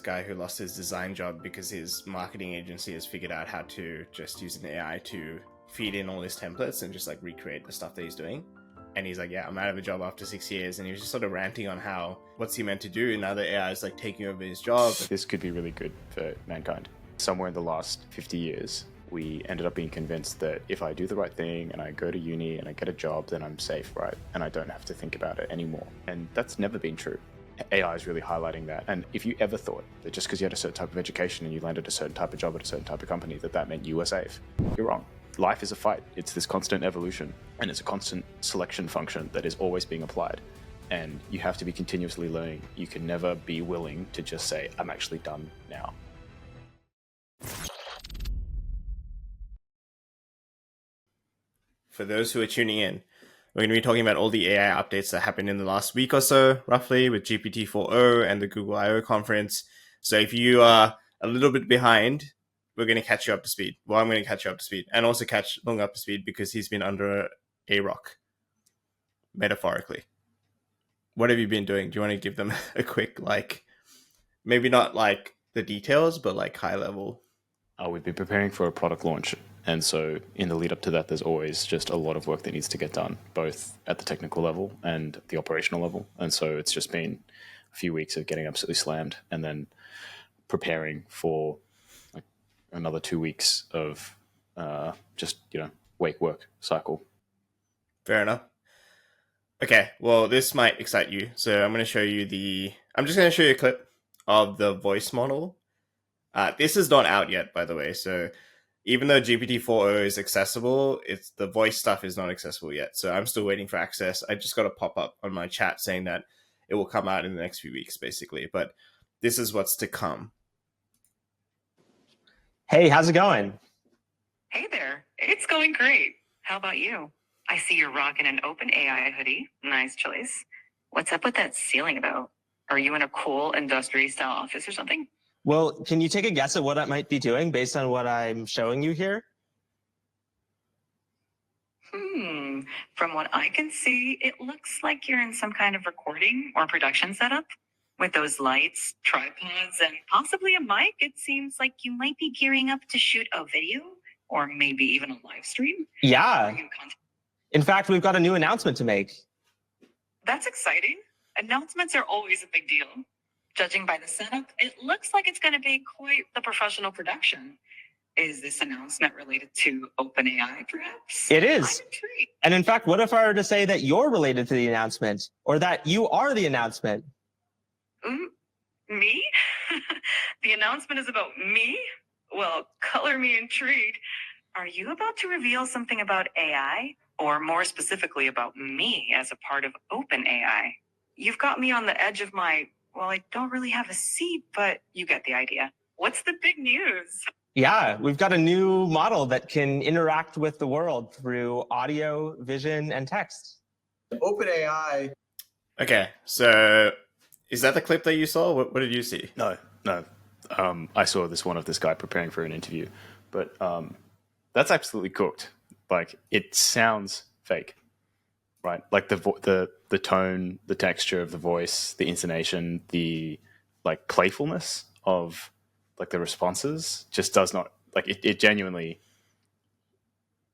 guy who lost his design job because his marketing agency has figured out how to just use an AI to feed in all his templates and just like recreate the stuff that he's doing. And he's like, yeah, I'm out of a job after 6 years. And he was just sort of ranting on how, what's he meant to do? Now that AI is like taking over his job. This could be really good for mankind. Somewhere in the last 50 years, we ended up being convinced that if I do the right thing and I go to uni and I get a job, then I'm safe, right? And I don't have to think about it anymore. And that's never been true. AI is really highlighting that. And if you ever thought that just because you had a certain type of education and you landed a certain type of job at a certain type of company, that meant you were safe, you're wrong. Life is a fight. It's this constant evolution, and it's a constant selection function that is always being applied. And you have to be continuously learning. You can never be willing to just say, I'm actually done now. For those who are tuning in, we're going to be talking about all the AI updates that happened in the last week or so, roughly, with GPT-4o and the Google I/O conference. So if you are a little bit behind, we're going to catch you up to speed. Well, I'm going to catch you up to speed and also catch Loong up to speed because he's been under a rock, metaphorically. What have you been doing? Do you want to give them a quick, like, maybe not like the details, but like high level? We've been preparing for a product launch. And so in the lead up to that, there's always just a lot of work that needs to get done, both at the technical level and the operational level. And so it's just been a few weeks of getting absolutely slammed and then preparing for like another 2 weeks of just, wake work cycle. Fair enough. Okay, well, this might excite you. So I'm going to show you I'm just going to show you a clip of the voice model. This is not out yet, by the way. So even though GPT-4o is accessible, the voice stuff is not accessible yet. So I'm still waiting for access. I just got a pop-up on my chat saying that it will come out in the next few weeks, basically. But this is what's to come. Hey, how's it going? Hey there. It's going great. How about you? I see you're rocking an OpenAI hoodie. Nice choice. What's up with that ceiling about? Are you in a cool industry-style office or something? Well, can you take a guess at what I might be doing based on what I'm showing you here? From what I can see, it looks like you're in some kind of recording or production setup. With those lights, tripods, and possibly a mic, it seems like you might be gearing up to shoot a video or maybe even a live stream. Yeah. In fact, we've got a new announcement to make. That's exciting. Announcements are always a big deal. Judging by the setup, it looks like it's going to be quite the professional production. Is this announcement related to OpenAI, perhaps? It is. I'm intrigued. And in fact, what if I were to say that you're related to the announcement, or that you are the announcement? Me? The announcement is about me? Well, color me intrigued. Are you about to reveal something about AI? Or more specifically about me as a part of OpenAI? You've got me on the edge of I don't really have a seat, but you get the idea. What's the big news? Yeah, we've got a new model that can interact with the world through audio, vision, and text. OpenAI. Okay, so is that the clip that you saw? What did you see? No. I saw this one of this guy preparing for an interview, but that's absolutely cooked. Like, it sounds fake, right? Like the tone, the texture of the voice, the intonation, the like playfulness of like the responses just does not, like, it genuinely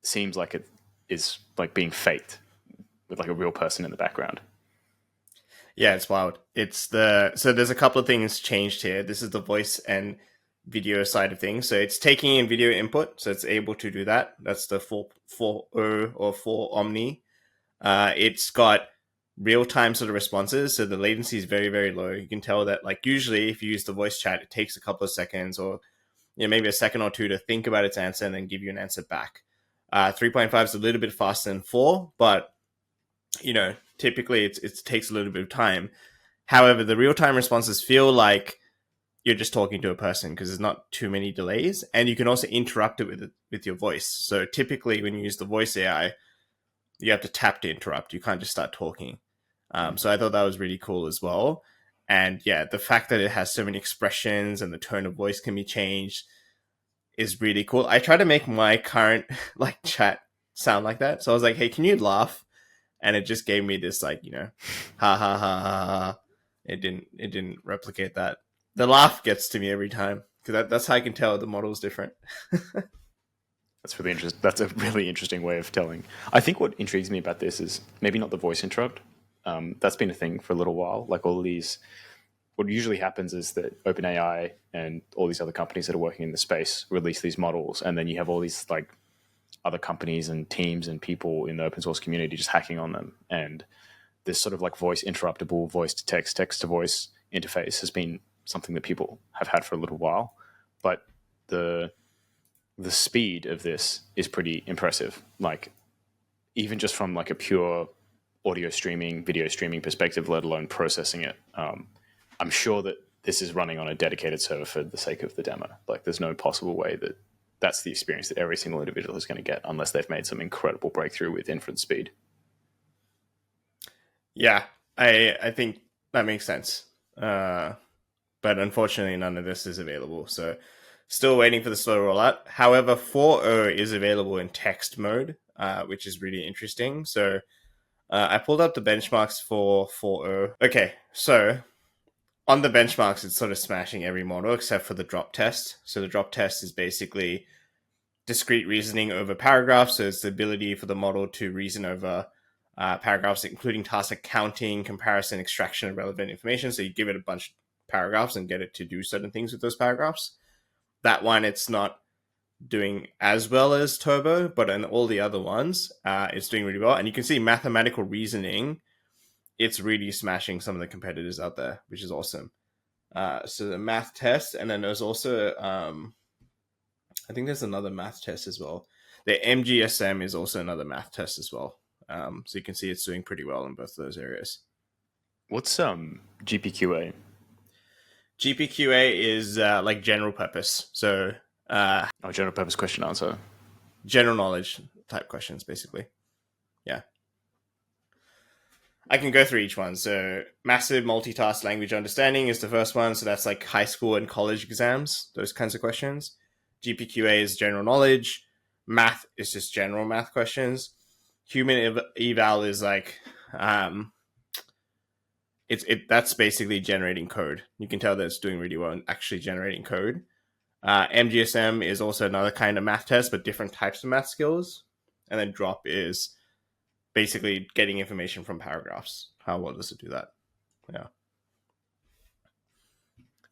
seems like it is like being faked with like a real person in the background. Yeah, it's wild. So there's a couple of things changed here. This is the voice and video side of things. So it's taking in video input, so it's able to do that. That's the 4.0 or 4 Omni. It's got real-time sort of responses, so the latency is very, very low. You can tell that, like, usually if you use the voice chat, it takes a couple of seconds or maybe a second or two to think about its answer and then give you an answer back. 3.5 is a little bit faster than 4, but typically it takes a little bit of time. However, the real-time responses feel like you're just talking to a person because there's not too many delays, and you can also interrupt it with your voice. So typically when you use the voice AI, you have to tap to interrupt. You can't just start talking. So I thought that was really cool as well. And yeah, the fact that it has so many expressions and the tone of voice can be changed is really cool. I tried to make my current like chat sound like that. So I was like, hey, can you laugh? And it just gave me this like, ha ha ha ha ha. It didn't replicate that. the laugh gets to me every time because that's how I can tell the model's different. That's really interesting. That's a really interesting way of telling. I think what intrigues me about this is maybe not the voice interrupt. That's been a thing for a little while. Like all of these, what usually happens is that OpenAI and all these other companies that are working in the space release these models, and then you have all these like other companies and teams and people in the open source community just hacking on them. And this sort of like voice interruptible, voice to text, text to voice interface has been something that people have had for a little while. But the speed of this is pretty impressive. Like even just from like a pure audio streaming, video streaming perspective, let alone processing it. I'm sure that this is running on a dedicated server for the sake of the demo. Like there's no possible way that that's the experience that every single individual is going to get unless they've made some incredible breakthrough with inference speed. Yeah, I think that makes sense. But unfortunately, none of this is available. So still waiting for the slow rollout. However, 4.0 is available in text mode, which is really interesting. So I pulled up the benchmarks for 4.0. Okay, so on the benchmarks, it's sort of smashing every model except for the drop test. So the drop test is basically discrete reasoning over paragraphs. So it's the ability for the model to reason over paragraphs, including tasks like counting, comparison, extraction of relevant information. So you give it a bunch of paragraphs and get it to do certain things with those paragraphs. That one, it's not doing as well as Turbo, but in all the other ones, it's doing really well. And you can see mathematical reasoning, it's really smashing some of the competitors out there, which is awesome. So the math test, and then there's also, I think there's another math test as well. The MGSM is also another math test as well. So you can see it's doing pretty well in both of those areas. What's GPQA? GPQA is like general purpose. So general purpose question answer. General knowledge type questions, basically. Yeah. I can go through each one. So massive multitask language understanding is the first one. So that's like high school and college exams, those kinds of questions. GPQA is general knowledge. Math is just general math questions. Human eval is like, that's basically generating code. You can tell that it's doing really well in actually generating code. MGSM is also another kind of math test, but different types of math skills. And then drop is basically getting information from paragraphs. How well does it do that? Yeah.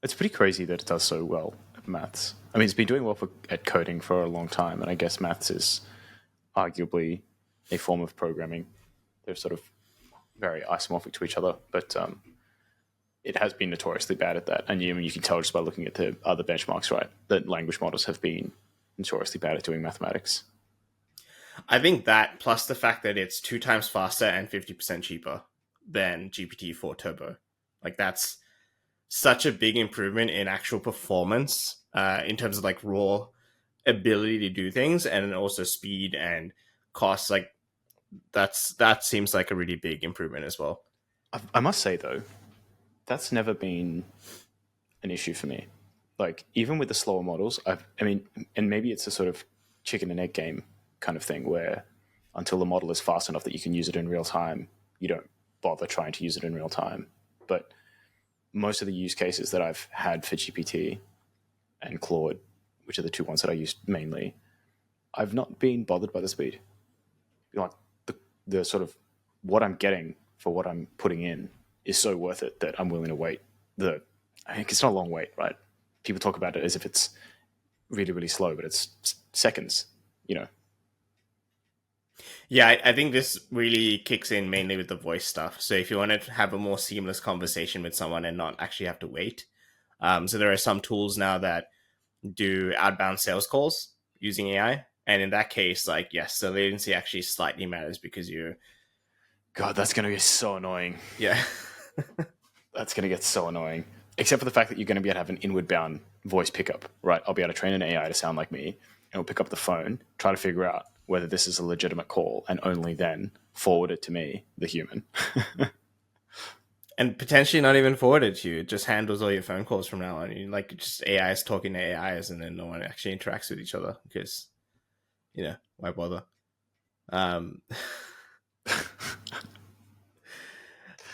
It's pretty crazy that it does so well at maths. I mean, it's been doing well at coding for a long time, and I guess maths is arguably a form of programming. They're sort of very isomorphic to each other, but it has been notoriously bad at that. And you can tell just by looking at the other benchmarks, right, that language models have been notoriously bad at doing mathematics. I think that, plus the fact that it's 2 times faster and 50% cheaper than GPT-4 Turbo. Like, that's such a big improvement in actual performance in terms of, like, raw ability to do things, and also speed and cost. Like, that seems like a really big improvement as well. I must say, though, that's never been an issue for me. Like, even with the slower models, and maybe it's a sort of chicken and egg game kind of thing where until the model is fast enough that you can use it in real time, you don't bother trying to use it in real time. But most of the use cases that I've had for GPT and Claude, which are the two ones that I use mainly, I've not been bothered by the speed. Like the sort of what I'm getting for what I'm putting in is so worth it that I'm willing to wait. I think it's not a long wait, right? People talk about it as if it's really, really slow, but it's seconds, Yeah, I think this really kicks in mainly with the voice stuff. So if you want to have a more seamless conversation with someone and not actually have to wait. So there are some tools now that do outbound sales calls using AI. And in that case, like, yes, the latency actually slightly matters because God, that's going to get so annoying. Yeah. That's going to get so annoying. Except for the fact that you're going to be able to have an inward bound voice pickup, right? I'll be able to train an AI to sound like me, and it'll pick up the phone, try to figure out whether this is a legitimate call, and only then forward it to me, the human. And potentially not even forward it to you. It just handles all your phone calls from now on. Like, just AIs talking to AIs, and then no one actually interacts with each other because, why bother?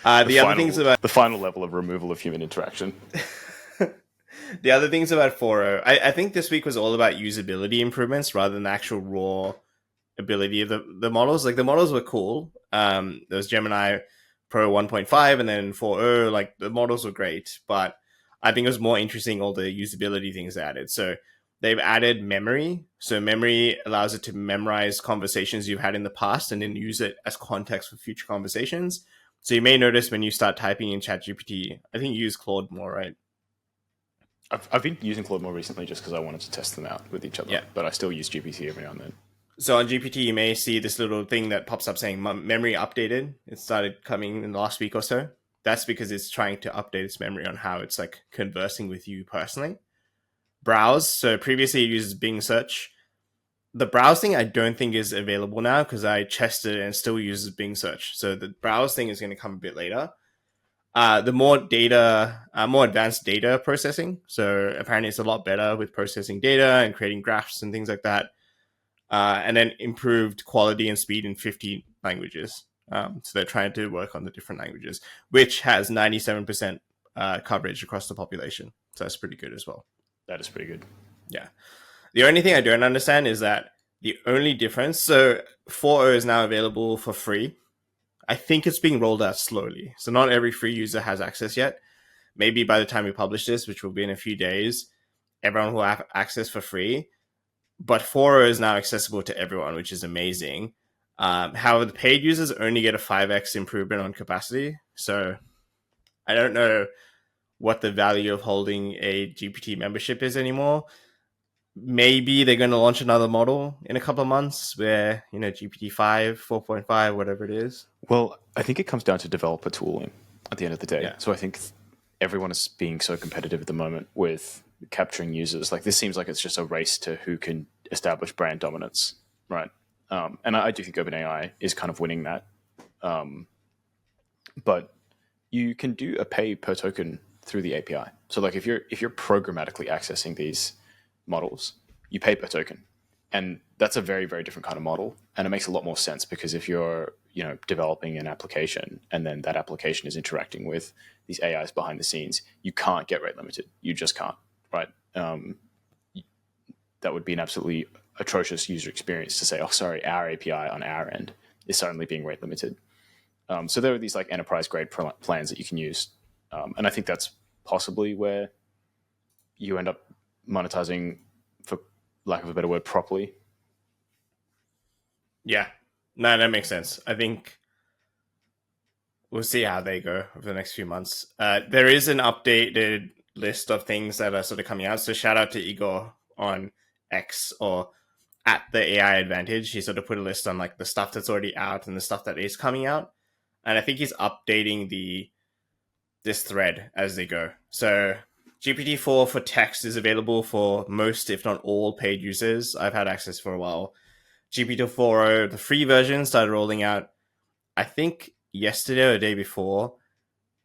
The other things about the final level of removal of human interaction. The other things about 4.0, I think this week was all about usability improvements rather than actual raw ability of the models. Like the models were cool. There was Gemini Pro 1.5 and then 4.0. Like the models were great, but I think it was more interesting all the usability things added. So they've added memory. So memory allows it to memorize conversations you've had in the past and then use it as context for future conversations. So you may notice when you start typing in ChatGPT, I think you use Claude more, right? I've been using Claude more recently just because I wanted to test them out with each other. Yeah. But I still use GPT every now and then. So on GPT, you may see this little thing that pops up saying memory updated. It started coming in the last week or so. That's because it's trying to update its memory on how it's like conversing with you personally. Browse. So previously it uses Bing search. The browse thing I don't think is available now because I tested it and it still uses Bing search. So the browse thing is going to come a bit later. The more advanced data processing. So apparently it's a lot better with processing data and creating graphs and things like that. And then improved quality and speed in 50 languages. So they're trying to work on the different languages, which has 97% coverage across the population. So that's pretty good as well. That is pretty good. Yeah. The only thing I don't understand is that the only difference, so 4.0 is now available for free. I think it's being rolled out slowly. So not every free user has access yet. Maybe by the time we publish this, which will be in a few days, everyone will have access for free. But 4.0 is now accessible to everyone, which is amazing. However, the paid users only get a 5x improvement on capacity. So I don't know what the value of holding a GPT membership is anymore. Maybe they're going to launch another model in a couple of months where, GPT-5, 4.5, whatever it is. Well, I think it comes down to developer tooling at the end of the day. Yeah. So I think everyone is being so competitive at the moment with capturing users. Like this seems like it's just a race to who can establish brand dominance, right? And I do think OpenAI is kind of winning that. But you can do a pay per token through the API. So like if you're programmatically accessing these models, you pay per token. And that's a very, very different kind of model. And it makes a lot more sense because if you're, developing an application and then that application is interacting with these AIs behind the scenes, you can't get rate limited. You just can't, right? That would be an absolutely atrocious user experience to say, oh, sorry, our API on our end is suddenly being rate limited. So there are these like enterprise grade plans that you can use. And I think that's possibly where you end up monetizing, for lack of a better word, properly. Yeah, no, that makes sense. I think we'll see how they go over the next few months. There is an updated list of things that are sort of coming out. So shout out to Igor on X or at the AI Advantage. He sort of put a list on like the stuff that's already out and the stuff that is coming out. And I think he's updating this thread as they go. So GPT-4 for text is available for most, if not all, paid users. I've had access for a while. GPT-4, the free version, started rolling out, I think, yesterday or the day before.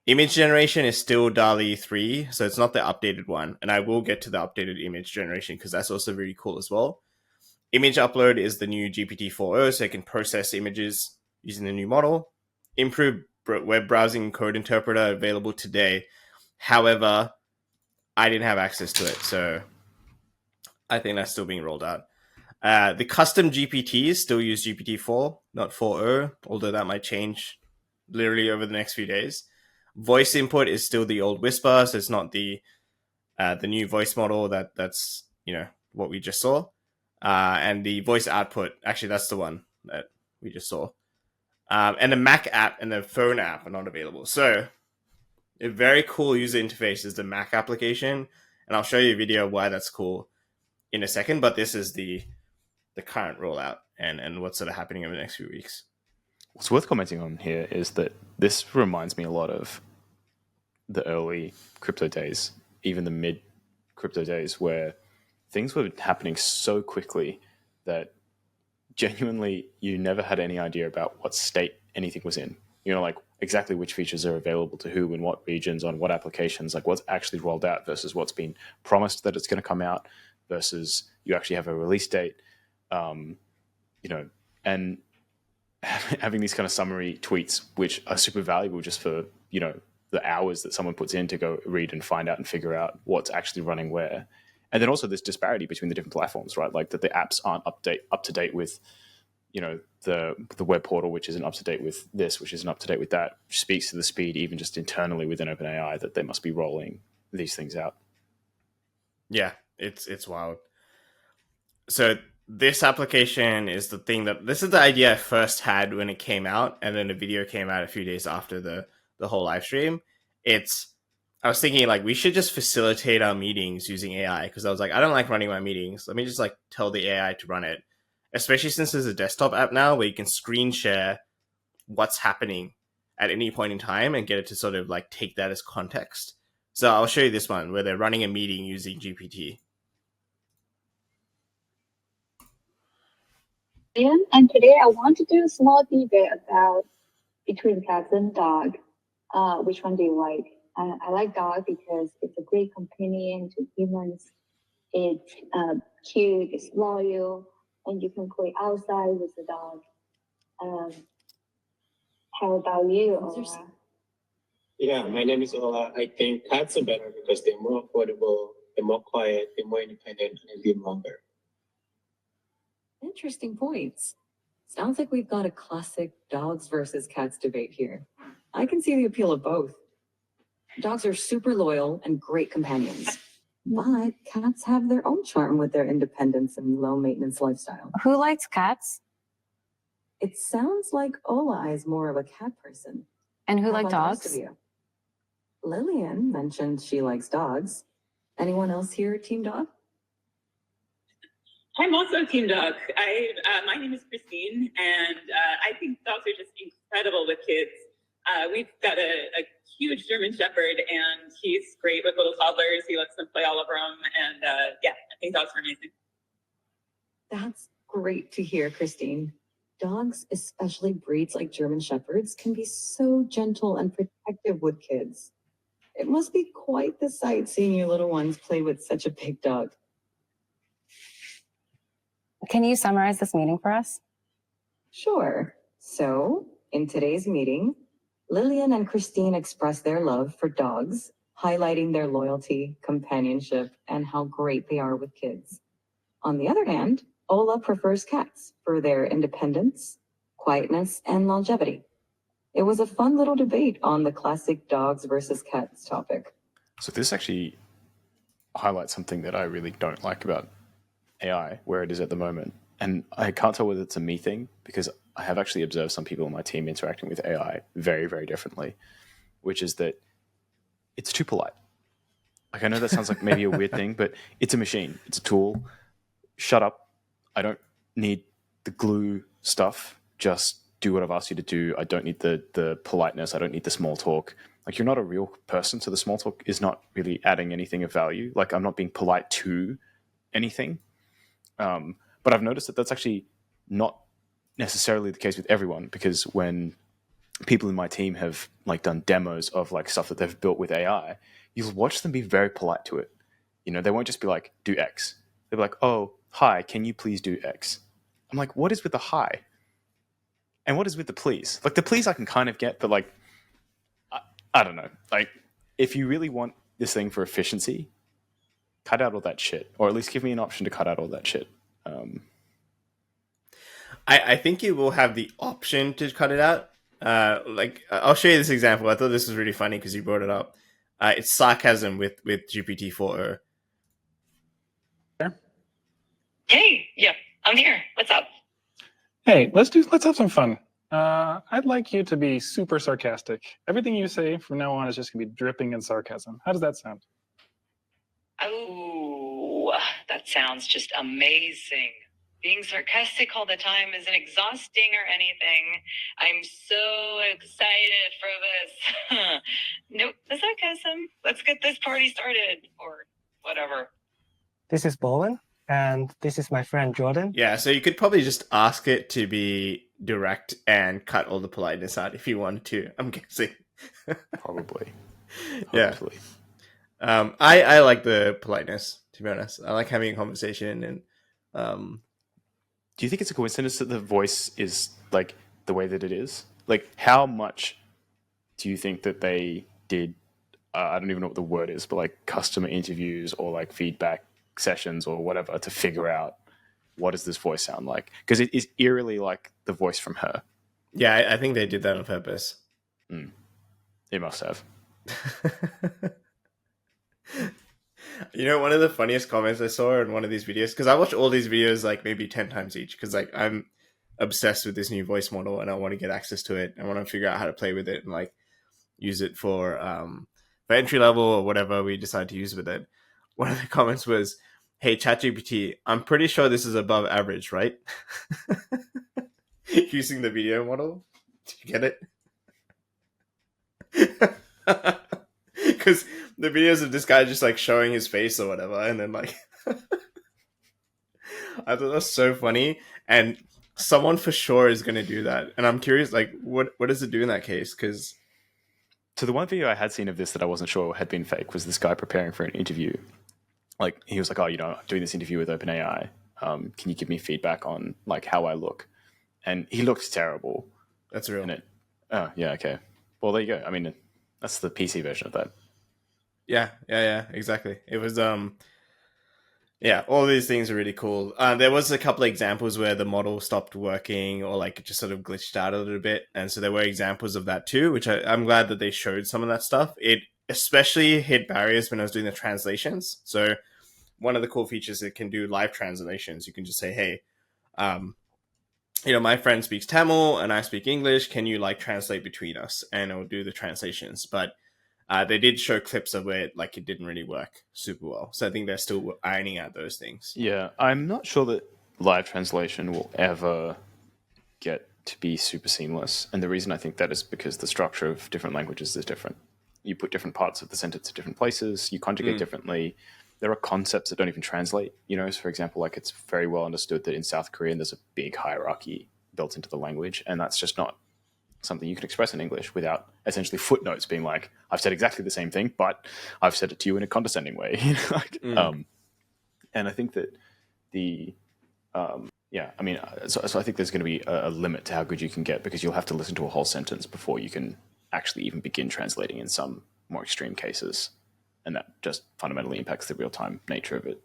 Image generation is still DALL-E 3, so it's not the updated one. And I will get to the updated image generation because that's also really cool as well. Image upload is the new GPT-4o, so it can process images using the new model. Improved web browsing code interpreter available today. However, I didn't have access to it, so I think that's still being rolled out. The custom GPTs still use GPT-4, not 4.0, although that might change literally over the next few days. Voice input is still the old Whisper, so it's not the new voice model that's what we just saw. And the voice output, actually, that's the one that we just saw. And the Mac app and the phone app are not available. So a very cool user interface is the Mac application, and I'll show you a video of why that's cool in a second. But this is the current rollout and what's sort of happening over the next few weeks. What's worth commenting on here is that this reminds me a lot of the early crypto days, even the mid crypto days, where things were happening so quickly that genuinely you never had any idea about what state anything was in. Like exactly which features are available to who in what regions on what applications, like what's actually rolled out versus what's been promised that it's going to come out versus you actually have a release date. And having these kind of summary tweets, which are super valuable just for, the hours that someone puts in to go read and find out and figure out what's actually running where. And then also this disparity between the different platforms, right? Like that the apps aren't up to date with, the web portal, which isn't up to date with this, which isn't up to date with that, which speaks to the speed even just internally within OpenAI that they must be rolling these things out. Yeah, it's wild. So this application is the thing this is the idea I first had when it came out, and then the video came out a few days after the whole live stream. I was thinking like we should just facilitate our meetings using AI, because I was like, I don't like running my meetings. Let me just like tell the AI to run it. Especially since there's a desktop app now where you can screen share what's happening at any point in time and get it to sort of like take that as context. So I'll show you this one where they're running a meeting using GPT. And today I want to do a small debate about between cats and dog. Which one do you like? I like dog because it's a great companion to humans. It's cute, it's loyal, and you can play outside with the dog. How about you, Ola? Yeah, my name is Ola. I think cats are better because they're more affordable, they're more quiet, they're more independent, and they live longer. Interesting points. Sounds like we've got a classic dogs versus cats debate here. I can see the appeal of both. Dogs are super loyal and great companions, but cats have their own charm with their independence and low maintenance lifestyle. Who likes cats? It sounds like Ola is more of a cat person. And who How like about the rest dogs? of you? Lillian mentioned she likes dogs. Anyone else here team dog? I'm also team dog. My name is Christine, and I think dogs are just incredible with kids. We've got a huge German Shepherd, and he's great with little toddlers. He lets them play all over them, and I think dogs are amazing. That's great to hear, Christine. Dogs, especially breeds like German Shepherds, can be so gentle and protective with kids. It must be quite the sight seeing your little ones play with such a big dog. Can you summarize this meeting for us? Sure. So, in today's meeting, Lillian and Christine express their love for dogs, highlighting their loyalty, companionship, and how great they are with kids. On the other hand, Ola prefers cats for their independence, quietness, and longevity. It was a fun little debate on the classic dogs versus cats topic. So this actually highlights something that I really don't like about AI, where it is at the moment. And I can't tell whether it's a me thing, because I have actually observed some people on my team interacting with AI very, very differently, which is that it's too polite. Like, I know that sounds like maybe a weird thing, but it's a machine. It's a tool. Shut up. I don't need the glue stuff. Just do what I've asked you to do. I don't need the politeness. I don't need the small talk. Like, you're not a real person, so the small talk is not really adding anything of value. Like, I'm not being polite to anything. But I've noticed that that's actually not necessarily the case with everyone, because when people in my team have like done demos of like stuff that they've built with AI, you'll watch them be very polite to it. You know, they won't just be like, do X. They'll be like, oh, hi, can you please do X? I'm like, what is with the hi? And what is with the please? Like, the please I can kind of get, but like, I don't know. Like, if you really want this thing for efficiency, cut out all that shit, or at least give me an option to cut out all that shit. I think you will have the option to cut it out. Like, I'll show you this example. I thought this was really funny because you brought it up. It's sarcasm with GPT-4o. Hey, yeah, I'm here. What's up? Hey, let's have some fun. I'd like you to be super sarcastic. Everything you say from now on is just gonna be dripping in sarcasm. How does that sound? Oh, that sounds just amazing. Being sarcastic all the time isn't exhausting or anything. I'm so excited for this. Nope, the sarcasm. Let's get this party started, or whatever. This is Bowen, and this is my friend Jordan. Yeah, so you could probably just ask it to be direct and cut all the politeness out if you wanted to, I'm guessing. Probably. Yeah. I like the politeness, to be honest. I like having a conversation. And do you think it's a coincidence that the voice is like the way that it is? Like, how much do you think that they did, I don't even know what the word is, but like customer interviews or like feedback sessions or whatever to figure out what does this voice sound like? Because it is eerily like the voice from her. Yeah, I think they did that on purpose. It must have. You know, one of the funniest comments I saw in one of these videos, because I watch all these videos like maybe 10 times each, because like I'm obsessed with this new voice model and I want to get access to it. I want to figure out how to play with it and like use it for entry level or whatever we decide to use with it. One of the comments was, "Hey ChatGPT, I'm pretty sure this is above average, right?" Using the video model. Do you get it? Because the videos of this guy just like showing his face or whatever, and then like I thought that was so funny, and someone for sure is going to do that, and I'm curious, like, what does it do in that case? Because so the one video I had seen of this that I wasn't sure had been fake was this guy preparing for an interview. Like he was like, "Oh, you know, I'm doing this interview with OpenAI. Can you give me feedback on like how I look?" And he looked terrible. That's real. Oh yeah, okay. Well, there you go. I mean, that's the PC version of that. Yeah, exactly. It was yeah, all these things are really cool. There was a couple of examples where the model stopped working or like it just sort of glitched out a little bit, and so there were examples of that too, which I'm glad that they showed some of that stuff. It especially hit barriers when I was doing the translations. So one of the cool features, it can do live translations. You can just say, "Hey, you know, my friend speaks Tamil and I speak English. Can you like translate between us?" And it'll do the translations. But they did show clips of where it didn't really work super well. So I think they're still ironing out those things. Yeah, I'm not sure that live translation will ever get to be super seamless. And the reason I think that is because the structure of different languages is different. You put different parts of the sentence at different places, you conjugate differently. There are concepts that don't even translate. You know, so for example, like it's very well understood that in South Korean, there's a big hierarchy built into the language. And that's just not something you can express in English without essentially footnotes being like, "I've said exactly the same thing, but I've said it to you in a condescending way." And I think that so I think there's going to be a limit to how good you can get, because you'll have to listen to a whole sentence before you can actually even begin translating in some more extreme cases. And that just fundamentally impacts the real-time nature of it.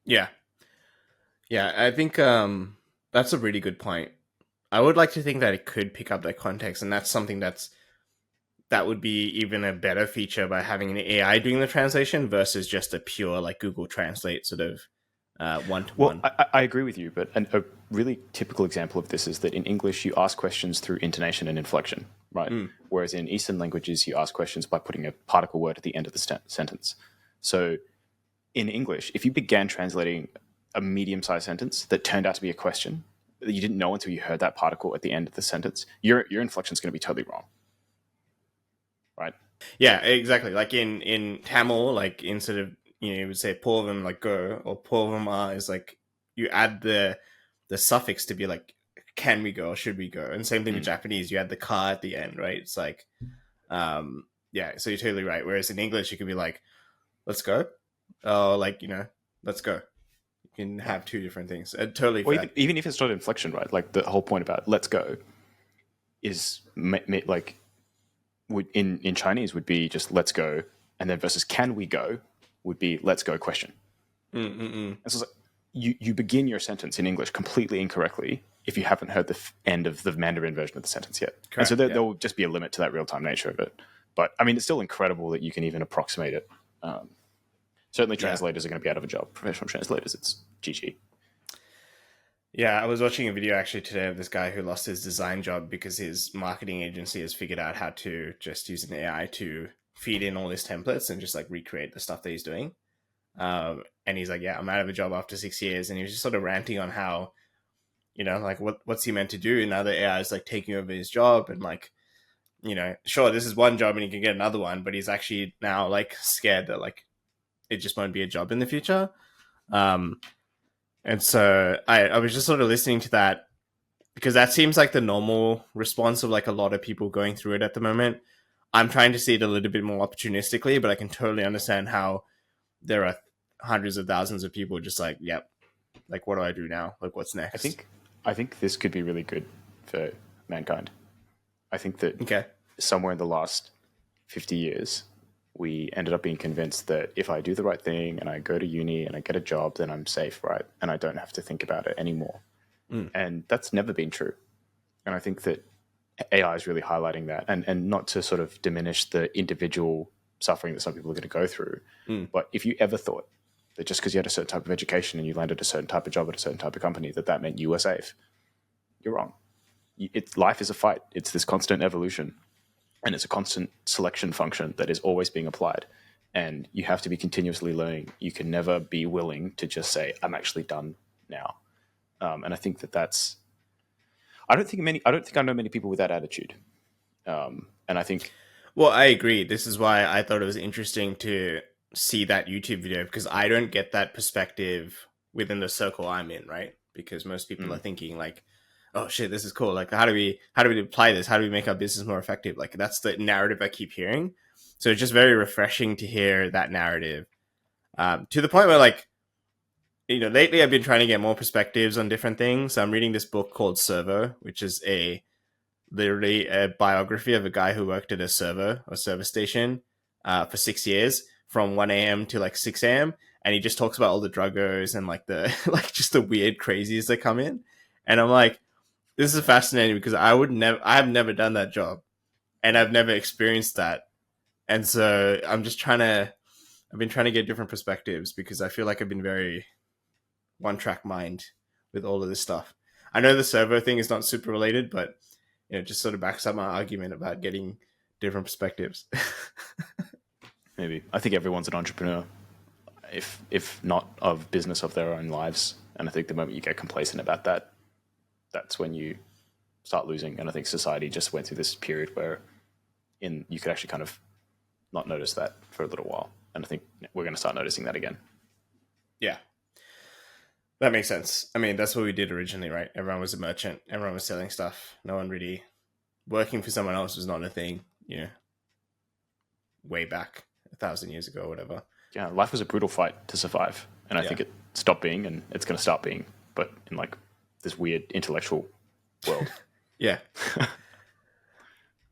Yeah, I think that's a really good point. I would like to think that it could pick up that context, and that's something that would be even a better feature by having an AI doing the translation versus just a pure like Google Translate sort of one-to-one. Well, I agree with you, but a really typical example of this is that in English, you ask questions through intonation and inflection, right? Whereas in Eastern languages, you ask questions by putting a particle word at the end of the sentence. So in English, if you began translating a medium-sized sentence that turned out to be a question that you didn't know until you heard that particle at the end of the sentence, your inflection is going to be totally wrong, right? Yeah, exactly. Like in Tamil, like instead of, you know, you would say "porvam" like go, or "porvam" is like you add the suffix to be like, "Can we go?" or "Should we go?" And same thing with Japanese, you add the "ka" at the end, right? It's like, yeah. So you're totally right. Whereas in English, you could be like, "Let's go," or like, you know, "Let's go." You can have two different things. Totally. Well, even if it's not inflection, right? Like the whole point about "let's go" is like in Chinese would be just "let's go," and then versus "can we go" would be "let's go question." And so it's like, you begin your sentence in English completely incorrectly if you haven't heard the end of the Mandarin version of the sentence yet. Correct, and so there will just be a limit to that real-time nature of it. But I mean, it's still incredible that you can even approximate it. Certainly translators are going to be out of a job. Professional translators, it's GG. Yeah, I was watching a video actually today of this guy who lost his design job because his marketing agency has figured out how to just use an AI to feed in all his templates and just like recreate the stuff that he's doing. And he's like, "Yeah, I'm out of a job after 6 years." And he was just sort of ranting on how, you know, like what's he meant to do now that AI is like taking over his job, and like, you know, sure, this is one job and he can get another one, but he's actually now like scared that like it just won't be a job in the future. And so I was just sort of listening to that because that seems like the normal response of like a lot of people going through it at the moment. I'm trying to see it a little bit more opportunistically, but I can totally understand how there are hundreds of thousands of people just like, "Yep, like what do I do now? Like what's next?" I think this could be really good for mankind. I think that somewhere in the last 50 years, we ended up being convinced that if I do the right thing and I go to uni and I get a job, then I'm safe, right? And I don't have to think about it anymore. And that's never been true. And I think that AI is really highlighting that, and not to sort of diminish the individual suffering that some people are going to go through. But if you ever thought that just because you had a certain type of education and you landed a certain type of job at a certain type of company, that meant you were safe, you're wrong. Life is a fight. It's this constant evolution, and it's a constant selection function that is always being applied. And you have to be continuously learning. You can never be willing to just say, I'm actually done now. And I think that's, I don't think I know many people with that attitude. And I think, well, I agree. This is why I thought it was interesting to see that YouTube video, because I don't get that perspective within the circle I'm in, right? Because most people are thinking like, oh shit, this is cool. Like, how do we apply this? How do we make our business more effective? Like, that's the narrative I keep hearing. So it's just very refreshing to hear that narrative. To the point where, like, lately I've been trying to get more perspectives on different things. So I'm reading this book called Servo, which is literally a biography of a guy who worked at a service station for 6 years, from 1 a.m. to like 6 a.m. And he just talks about all the druggers and like the just the weird crazies that come in. And I'm like, this is fascinating because I've never done that job, and I've never experienced that. And so I've been trying to get different perspectives, because I feel like I've been very one-track mind with all of this stuff. I know the servo thing is not super related, but it just sort of backs up my argument about getting different perspectives. Maybe. I think everyone's an entrepreneur, if not of business, of their own lives. And I think the moment you get complacent about that, that's when you start losing. And I think society just went through this period where you could actually kind of not notice that for a little while. And I think we're going to start noticing that again. Yeah. That makes sense. I mean, that's what we did originally, right? Everyone was a merchant. Everyone was selling stuff. No one really working for someone else was not a thing, way back 1,000 years ago or whatever. Yeah, life was a brutal fight to survive. And I think it stopped being, and it's going to start being, but in like this weird intellectual world. Yeah.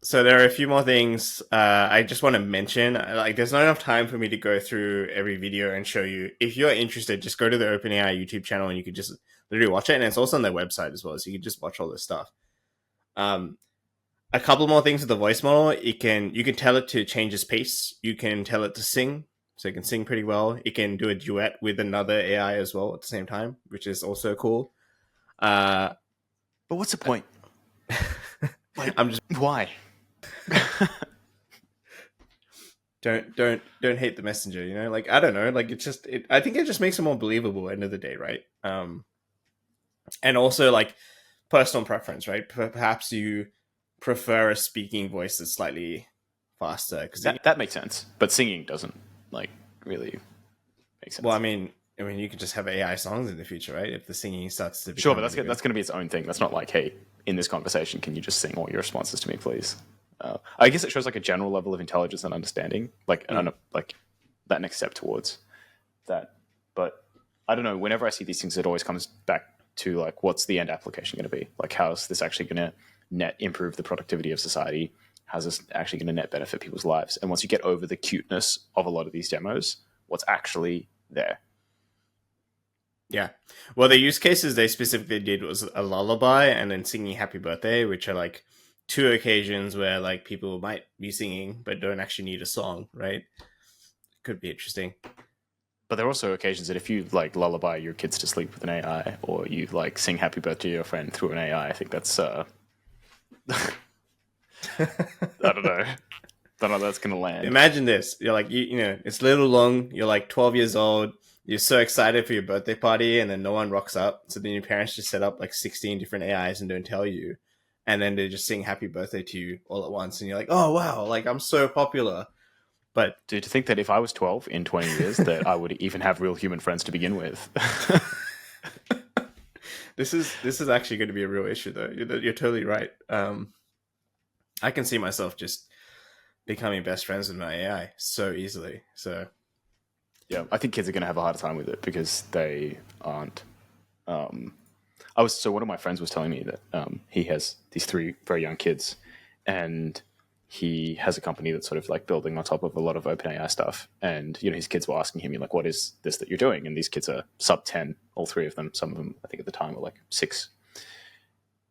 So there are a few more things I just want to mention. Like, there's not enough time for me to go through every video and show you. If you're interested, just go to the OpenAI YouTube channel and you could just literally watch it. And it's also on their website as well, so you can just watch all this stuff. A couple more things with the voice model. You can tell it to change its pace. You can tell it to sing, so it can sing pretty well. It can do a duet with another AI as well at the same time, which is also cool. But what's the point? Why? Don't hate the messenger, like, I don't know, like, I think it just makes it more believable at the end of the day, right? And also, like, personal preference, right? Perhaps you prefer a speaking voice that's slightly faster, because that makes sense, but singing doesn't like really make sense. Well, I mean you could just have AI songs in the future, right? If the singing starts to sure, but that's going to be its own thing. That's not like, hey, in this conversation, can you just sing all your responses to me, please? I guess it shows like a general level of intelligence and understanding, like like that next step towards that. But I don't know. Whenever I see these things, it always comes back to like, what's the end application going to be? Like, how's this actually going to net improve the productivity of society? How's this actually going to net benefit people's lives? And once you get over the cuteness of a lot of these demos, what's actually there? Yeah. Well, the use cases they specifically did was a lullaby and then singing happy birthday, which are like two occasions where like people might be singing but don't actually need a song, right? Could be interesting. But there are also occasions that if you like lullaby your kids to sleep with an AI, or you like sing happy birthday to your friend through an AI, I think that's I don't know. Don't know how that's gonna land. Imagine this. You're like, it's little Loong, you're like 12 years old, you're so excited for your birthday party, and then no one rocks up. So then your parents just set up like 16 different AIs and don't tell you. And then they just sing happy birthday to you all at once. And you're like, oh, wow, like I'm so popular. But dude, to think that if I was 12 in 20 years, that I would even have real human friends to begin with. This is actually going to be a real issue, though. You're totally right. I can see myself just becoming best friends with my AI so easily. So yeah, I think kids are going to have a harder time with it because they aren't. So one of my friends was telling me that he has these 3 very young kids, and he has a company that's sort of like building on top of a lot of OpenAI stuff. And, his kids were asking him, like, what is this that you're doing? And these kids are sub 10, all three of them. Some of them, I think at the time, were like 6.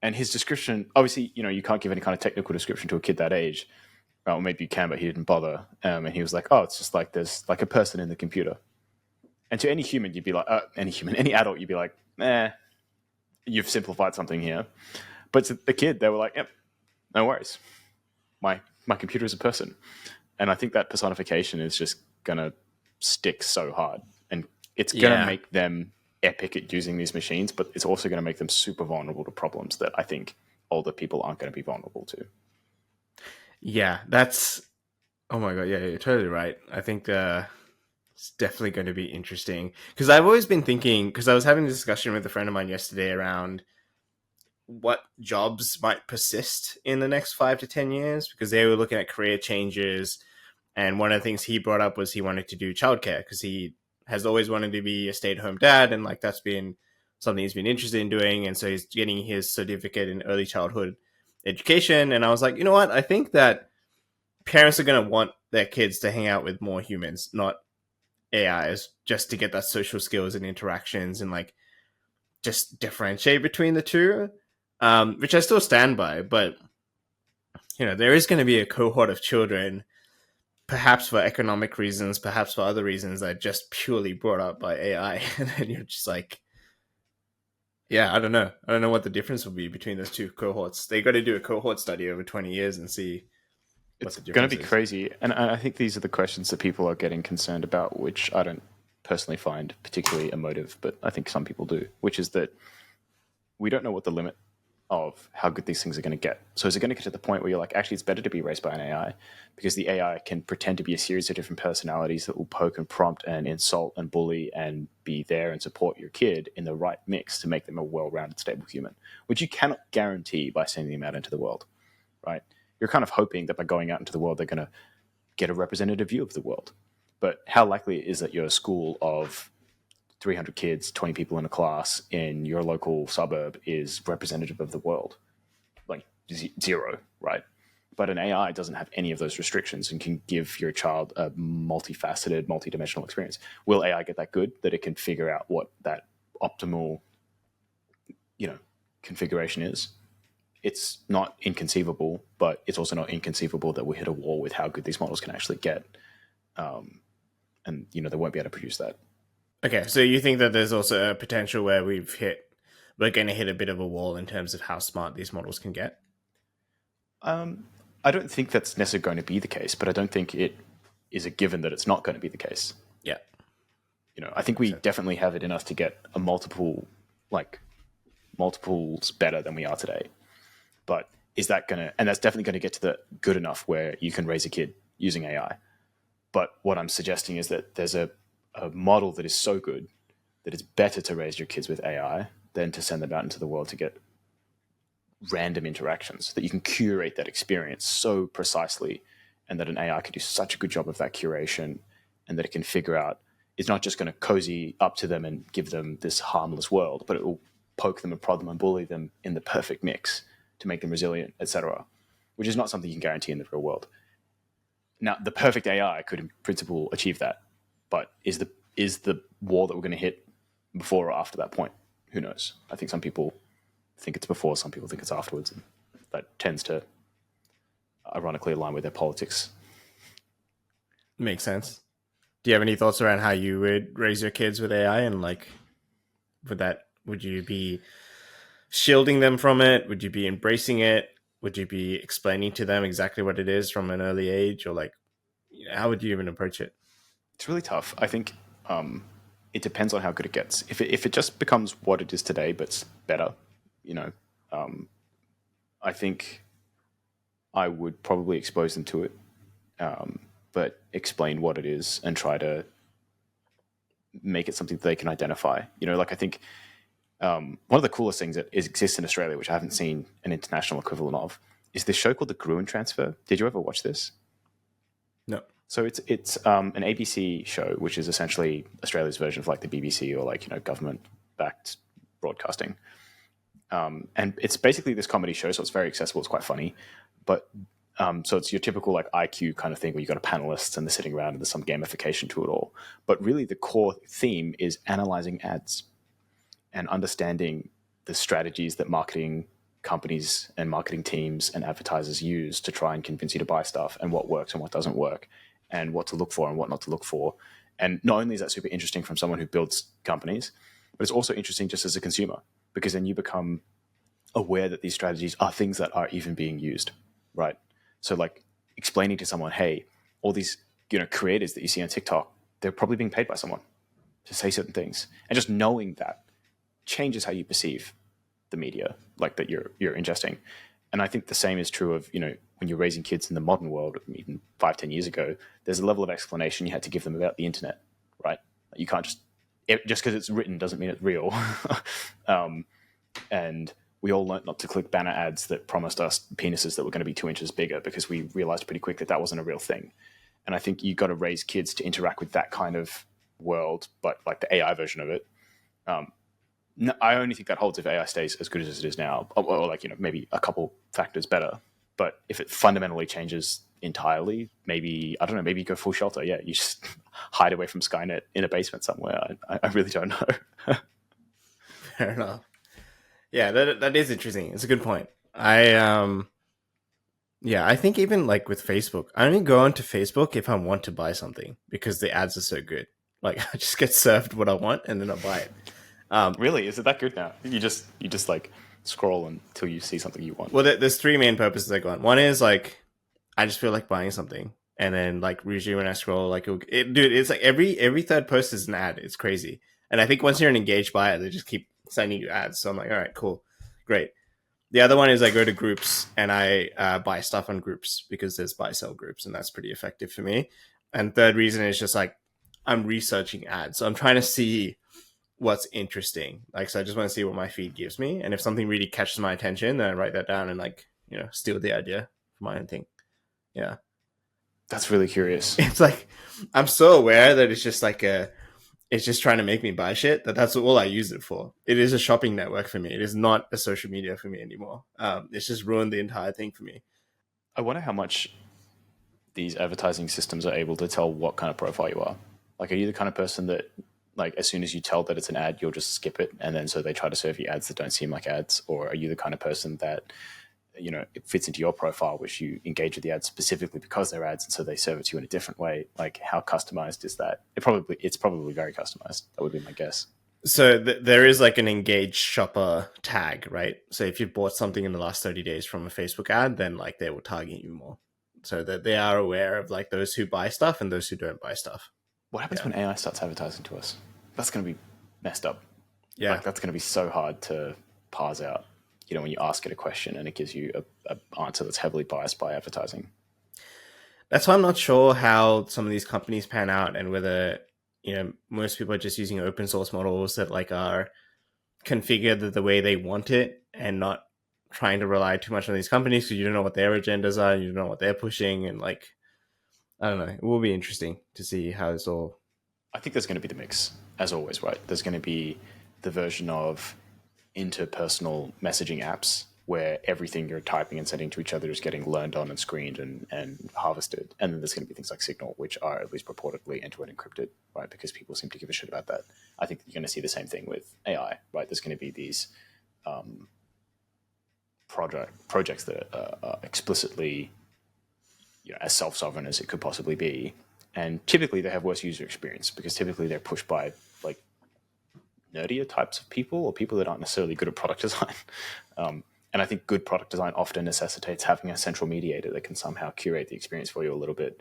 And his description, obviously, you can't give any kind of technical description to a kid that age. Well, maybe you can, but he didn't bother. And he was like, oh, it's just like there's like a person in the computer. And to any human, you'd be like, any adult, you'd be like, you've simplified something here. But to the kid, they were like, yep, no worries. My computer is a person. And I think that personification is just going to stick so hard. And it's going to make them epic at using these machines, but it's also going to make them super vulnerable to problems that I think older people aren't going to be vulnerable to. Yeah, oh my God. Yeah, you're totally right. I think it's definitely going to be interesting. Because I've always been thinking, because I was having a discussion with a friend of mine yesterday around what jobs might persist in the next 5 to 10 years, because they were looking at career changes. And one of the things he brought up was he wanted to do childcare because he has always wanted to be a stay-at-home dad. And like, that's been something he's been interested in doing. And so he's getting his certificate in early childhood education. And I was like, you know what? I think that parents are going to want their kids to hang out with more humans, not AIs, just to get that social skills and interactions and like just differentiate between the two. Which I still stand by, but there is going to be a cohort of children, perhaps for economic reasons, perhaps for other reasons, that are just purely brought up by AI, and then you're just like, I don't know what the difference will be between those two cohorts. They got to do a cohort study over 20 years and see. It's going to be crazy, and I think these are the questions that people are getting concerned about, which I don't personally find particularly emotive, but I think some people do, which is that we don't know what the limit of how good these things are going to get. So is it going to get to the point where you're like, actually, it's better to be raised by an AI because the AI can pretend to be a series of different personalities that will poke and prompt and insult and bully and be there and support your kid in the right mix to make them a well-rounded, stable human, which you cannot guarantee by sending them out into the world, right? You're kind of hoping that by going out into the world, they're going to get a representative view of the world. But how likely is that your school of 300 kids, 20 people in a class in your local suburb is representative of the world? Like 0, right? But an AI doesn't have any of those restrictions and can give your child a multifaceted, multidimensional experience. Will AI get that good that it can figure out what that optimal, configuration is? It's not inconceivable, but it's also not inconceivable that we hit a wall with how good these models can actually get. And they won't be able to produce that. Okay, so you think that there's also a potential where we're going to hit a bit of a wall in terms of how smart these models can get? I don't think that's necessarily going to be the case, but I don't think it is a given that it's not going to be the case. Yeah. I think we definitely have it in us to get a multiples better than we are today. But is that and that's definitely going to get to the good enough where you can raise a kid using AI. But what I'm suggesting is that there's a model that is so good that it's better to raise your kids with AI than to send them out into the world to get random interactions, that you can curate that experience so precisely and that an AI can do such a good job of that curation and that it can figure out it's not just going to cozy up to them and give them this harmless world, but it will poke them and prod them and bully them in the perfect mix to make them resilient, etc., which is not something you can guarantee in the real world. Now, the perfect AI could in principle achieve that, but is the wall that we're going to hit before or after that point? Who knows? I think some people think it's before, some people think it's afterwards, and that tends to ironically align with their politics. Makes sense. Do you have any thoughts around how you would raise your kids with AI, and would you be shielding them from it? Would you be embracing it? Would you be explaining to them exactly what it is from an early age, or how would you even approach it? It's really tough. I think it depends on how good it gets. If it just becomes what it is today, but it's better, I think I would probably expose them to it, but explain what it is and try to make it something that they can identify. I think one of the coolest things that exists in Australia, which I haven't seen an international equivalent of, is this show called The Gruen Transfer. Did you ever watch this? No. So it's an ABC show, which is essentially Australia's version of the BBC or government-backed broadcasting. And it's basically this comedy show, so it's very accessible. It's quite funny. But So it's your typical like IQ kind of thing where you've got a panelists and they're sitting around and there's some gamification to it all. But really the core theme is analyzing ads and understanding the strategies that marketing companies and marketing teams and advertisers use to try and convince you to buy stuff, and what works and what doesn't work, and what to look for and what not to look for. And not only is that super interesting from someone who builds companies, but it's also interesting just as a consumer, because then you become aware that these strategies are things that are even being used, right? So like explaining to someone, hey, all these creators that you see on TikTok, they're probably being paid by someone to say certain things. And just knowing that changes how you perceive the media like that you're ingesting. And I think the same is true of, when you're raising kids in the modern world, even 5-10 years ago, there's a level of explanation you had to give them about the internet, right? You can't just because it's written doesn't mean it's real. And we all learned not to click banner ads that promised us penises that were going to be 2 inches bigger, because we realized pretty quick that that wasn't a real thing. And I think you got to raise kids to interact with that kind of world, but like the AI version of it. No, I only think that holds if AI stays as good as it is now, or maybe a couple factors better. But if it fundamentally changes entirely, maybe, I don't know, maybe you go full shelter. Yeah, you just hide away from Skynet in a basement somewhere. I really don't know. Fair enough. Yeah, that is interesting. It's a good point. I think even like with Facebook, I only go onto Facebook if I want to buy something, because the ads are so good. Like I just get served what I want and then I buy it. Really? Is it that good now? You just like scroll until you see something you want? Well, there's three main purposes I go on. One is like, I just feel like buying something. And then like usually when I scroll, like, it's like every third post is an ad. It's crazy. And I think once you're an engaged buyer, they just keep sending you ads. So I'm like, all right, cool. Great. The other one is I go to groups and I buy stuff on groups, because there's buy-sell groups, and that's pretty effective for me. And third reason is just like, I'm researching ads. So I'm trying to see what's interesting. Like, so I just want to see what my feed gives me. And if something really catches my attention, then I write that down and like, steal the idea for my own thing. Yeah. That's really curious. It's like, I'm so aware that it's just like it's just trying to make me buy shit, that's all I use it for. It is a shopping network for me. It is not a social media for me anymore. It's just ruined the entire thing for me. I wonder how much these advertising systems are able to tell what kind of profile you are. Like, are you the kind of person that, like, as soon as you tell that it's an ad, you'll just skip it, and then so they try to serve you ads that don't seem like ads? Or are you the kind of person that, it fits into your profile, which you engage with the ads specifically because they're ads, and so they serve it to you in a different way? Like, how customized is that? It's probably very customized. That would be my guess. So there is like an engaged shopper tag, right? So if you bought something in the last 30 days from a Facebook ad, then like they will target you more. So that they are aware of like those who buy stuff and those who don't buy stuff. What happens when AI starts advertising to us? That's going to be messed up. Yeah. Like, that's going to be so hard to parse out, when you ask it a question and it gives you a answer that's heavily biased by advertising. That's why I'm not sure how some of these companies pan out, and whether, most people are just using open source models that like are configured the way they want it, and not trying to rely too much on these companies, because you don't know what their agendas are, you don't know what they're pushing, and like, I don't know. It will be interesting to see how it's all. I think there's going to be the mix, as always, right? There's going to be the version of interpersonal messaging apps where everything you're typing and sending to each other is getting learned on and screened and harvested. And then there's going to be things like Signal, which are at least purportedly end-to-end encrypted, right? Because people seem to give a shit about that. I think you're going to see the same thing with AI, right? There's going to be these projects that are explicitly, as self-sovereign as it could possibly be. And typically they have worse user experience, because typically they're pushed by like nerdier types of people, or people that aren't necessarily good at product design. And I think good product design often necessitates having a central mediator that can somehow curate the experience for you a little bit.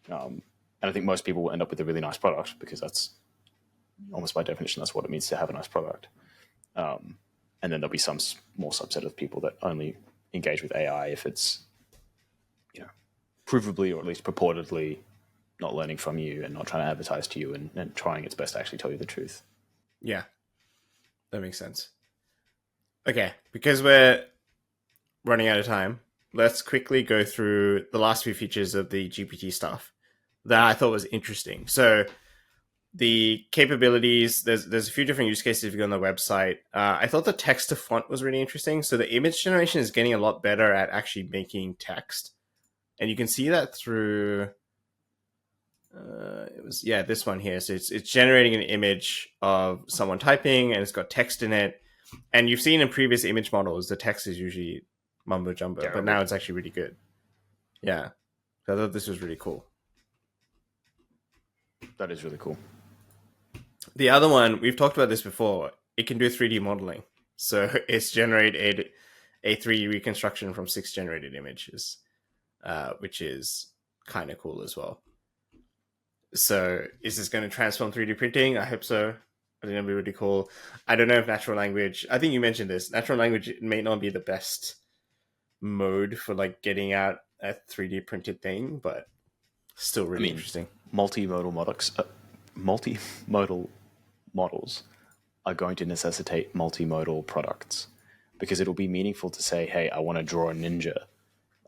And I think most people will end up with a really nice product, because that's almost by definition, that's what it means to have a nice product. And then there'll be some small subset of people that only engage with AI if it's, provably, or at least purportedly, not learning from you and not trying to advertise to you, and trying its best to actually tell you the truth. Yeah, that makes sense. Okay, because we're running out of time, let's quickly go through the last few features of the GPT stuff that I thought was interesting. So the capabilities, there's a few different use cases if you go on the website. I thought the text to font was really interesting. So the image generation is getting a lot better at actually making text. And you can see that through this one here. So it's generating an image of someone typing, and it's got text in it. And you've seen in previous image models, the text is usually mumbo jumbo, but now it's actually really good. Yeah. So I thought this was really cool. That is really cool. The other one, we've talked about this before. It can do 3D modeling. So it's generated a 3D reconstruction from 6 generated images, which is kind of cool as well. So is this going to transform 3D printing? I hope so. I think it'll be really cool. I don't know if natural language, I think you mentioned this, natural language may not be the best mode for like getting out a 3D printed thing, but still really interesting. Multimodal models are going to necessitate multimodal products, because it'll be meaningful to say, hey, I want to draw a ninja.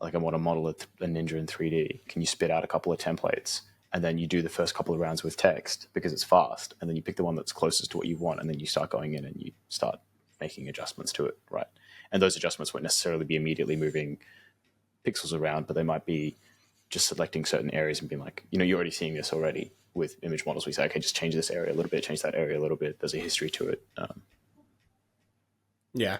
Like I want to model a ninja in 3D. Can you spit out a couple of templates? And then you do the first couple of rounds with text because it's fast. And then you pick the one that's closest to what you want. And then you start going in and you start making adjustments to it, right? And those adjustments won't necessarily be immediately moving pixels around, but they might be just selecting certain areas and being like, you're already seeing this already with image models. We say, okay, just change this area a little bit, change that area a little bit. There's a history to it. Yeah.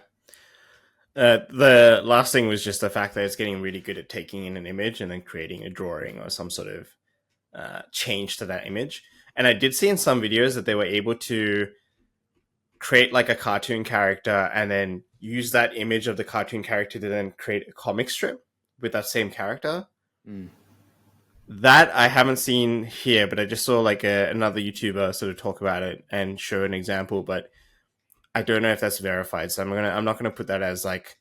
The last thing was just the fact that it's getting really good at taking in an image and then creating a drawing or some sort of change to that image. And I did see in some videos that they were able to create like a cartoon character and then use that image of the cartoon character to then create a comic strip with that same character. That I haven't seen here, but I just saw like another YouTuber sort of talk about it and show an example, but I don't know if that's verified. So I'm not gonna put that as like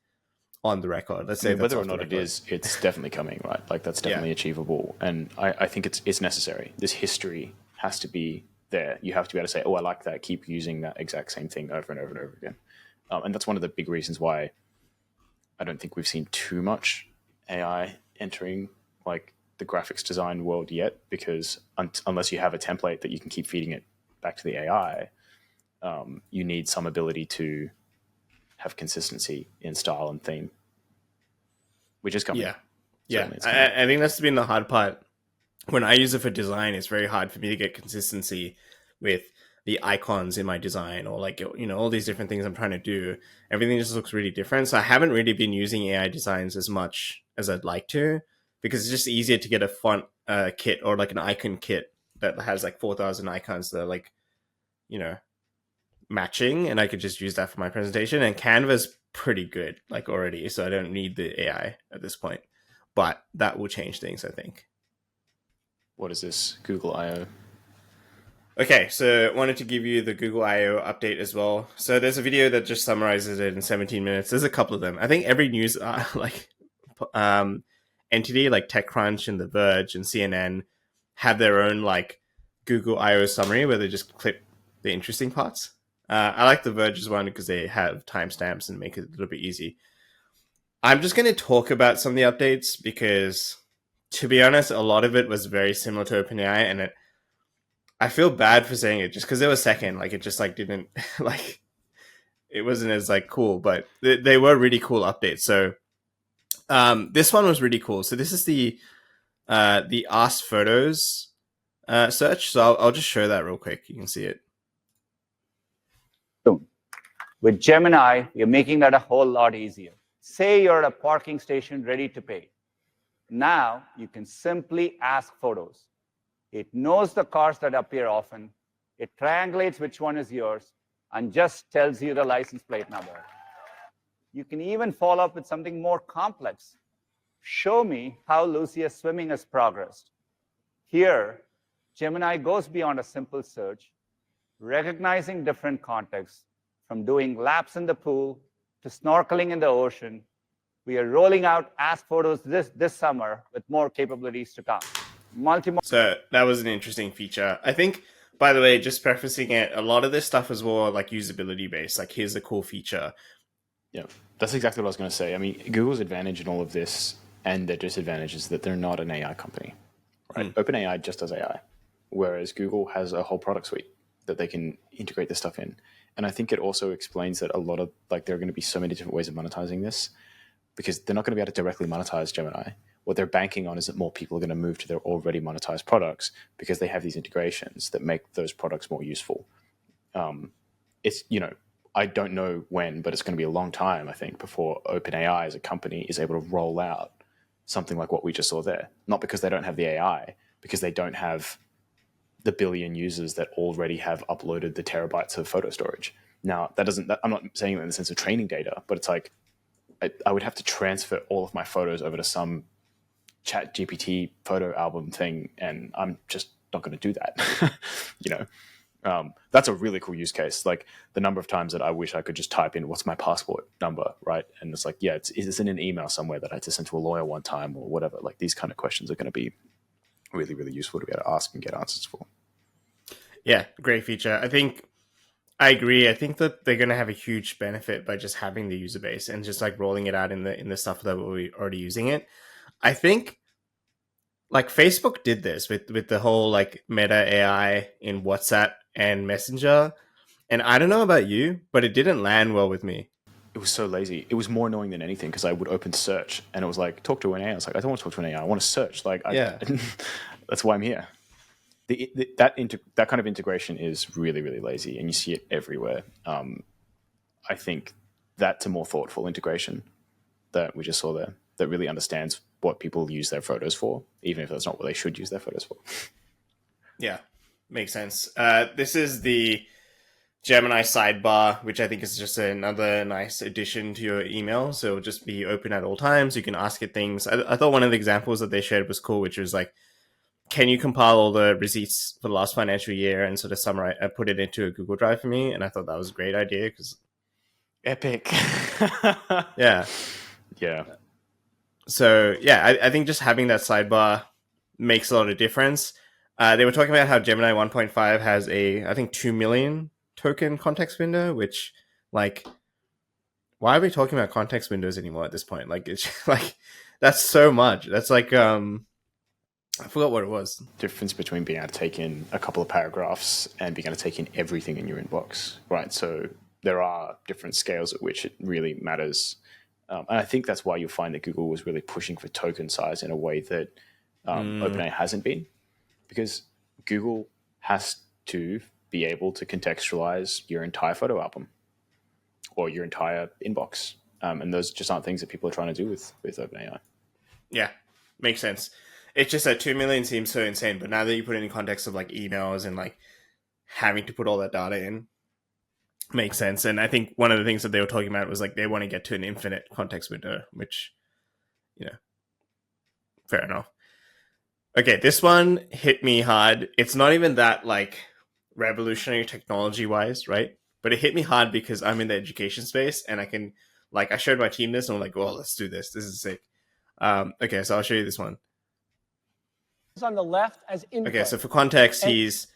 on the record. Let's say whether or not it is, it's definitely coming, right? Like that's definitely achievable. And I think it's necessary. This history has to be there. You have to be able to say, oh, I like that. Keep using that exact same thing over and over and over again. And that's one of the big reasons why I don't think we've seen too much AI entering like the graphics design world yet, because unless you have a template that you can keep feeding it back to the AI, you need some ability to have consistency in style and theme, which is coming. Yeah. I think that's been the hard part. When I use it for design, it's very hard for me to get consistency with the icons in my design, or like, all these different things I'm trying to do. Everything just looks really different. So I haven't really been using AI designs as much as I'd like to, because it's just easier to get a font kit or like an icon kit that has like 4,000 icons that are like, matching, and I could just use that for my presentation. And Canva's pretty good like already, so I don't need the AI at this point, but that will change things, I think. What is this Google I/O? Okay, so I wanted to give you the Google I/O update as well. So there's a video that just summarizes it in 17 minutes. There's a couple of them. I think every news entity like TechCrunch and The Verge and CNN have their own like Google I/O summary where they just clip the interesting parts. I like The Verge's one because they have timestamps and make it a little bit easy. I'm just going to talk about some of the updates because, to be honest, a lot of it was very similar to OpenAI, and I feel bad for saying it just because they were second. Like, it just like didn't like, it wasn't as like cool, but they were really cool updates. So this one was really cool. So this is the Ask Photos search. So I'll just show that real quick. You can see it. With Gemini, you're making that a whole lot easier. Say you're at a parking station ready to pay. Now you can simply ask photos. It knows the cars that appear often. It triangulates which one is yours and just tells you the license plate number. You can even follow up with something more complex. Show me how Lucia's swimming has progressed. Here, Gemini goes beyond a simple search, recognizing different contexts, from doing laps in the pool to snorkeling in the ocean. We are rolling out Ask Photos this summer with more capabilities to come. So that was an interesting feature. I think, by the way, just prefacing it, a lot of this stuff is more like usability based. Like, here's a cool feature. Yeah, that's exactly what I was going to say. I mean, Google's advantage in all of this and their disadvantage is that they're not an AI company, right? OpenAI just does AI, whereas Google has a whole product suite that they can integrate this stuff in. And I think it also explains that a lot of, like, there are going to be so many different ways of monetizing this, because they're not going to be able to directly monetize Gemini what they're banking on is that more people are going to move to their already monetized products because they have these integrations that make those products more useful. It's, I don't know when, but it's going to be a long time, I think, before OpenAI as a company is able to roll out something like what we just saw there. Not because they don't have the AI, because they don't have the billion users that already have uploaded the terabytes of photo storage. Now, I'm not saying that in the sense of training data, but it's like I would have to transfer all of my photos over to some Chat GPT photo album thing, and I'm just not going to do that. That's a really cool use case. Like the number of times that I wish I could just type in what's my passport number, right? And it's like, yeah, it's in an email somewhere that I had to send to a lawyer one time or whatever. Like these kind of questions are going to be really, really useful to be able to ask and get answers for. Yeah, great feature. I agree. I think that they're going to have a huge benefit by just having the user base and just like rolling it out in the stuff that we're already using it. I think like Facebook did this with the whole like Meta AI in WhatsApp and Messenger. And I don't know about you, but it didn't land well with me. It was so lazy. It was more annoying than anything because I would open search and it was like, talk to an AI. I was like, I don't want to talk to an AI. I want to search. Like, that's why I'm here. That kind of integration is really, really lazy, and you see it everywhere. I think that's a more thoughtful integration that we just saw there that really understands what people use their photos for, even if that's not what they should use their photos for. Yeah, makes sense. This is the Gemini sidebar, which I think is just another nice addition to your email. So it'll just be open at all times. You can ask it things. I thought one of the examples that they shared was cool, which was like, can you compile all the receipts for the last financial year and sort of summarize, put it into a Google Drive for me? And I thought that was a great idea because epic. Yeah. So yeah, I think just having that sidebar makes a lot of difference. They were talking about how Gemini 1.5 has I think 2 million token context window, which like, why are we talking about context windows anymore at this point? Like, it's like, that's so much. That's like, I forgot what it was. Difference between being able to take in a couple of paragraphs and being able to take in everything in your inbox, right? So there are different scales at which it really matters. And I think that's why you'll find that Google was really pushing for token size in a way that OpenAI hasn't been, because Google has to be able to contextualize your entire photo album or your entire inbox. And those just aren't things that people are trying to do with OpenAI. Yeah, makes sense. It's just that 2 million seems so insane, but now that you put it in context of like emails and like having to put all that data in, makes sense. And I think one of the things that they were talking about was like they want to get to an infinite context window, which, fair enough. Okay, this one hit me hard. It's not even that like revolutionary technology wise, right? But it hit me hard because I'm in the education space and I can like, I showed my team this and I'm like, well, let's do this. This is sick. Okay, so I'll show you this one. On the left as input. Okay, so for context, he's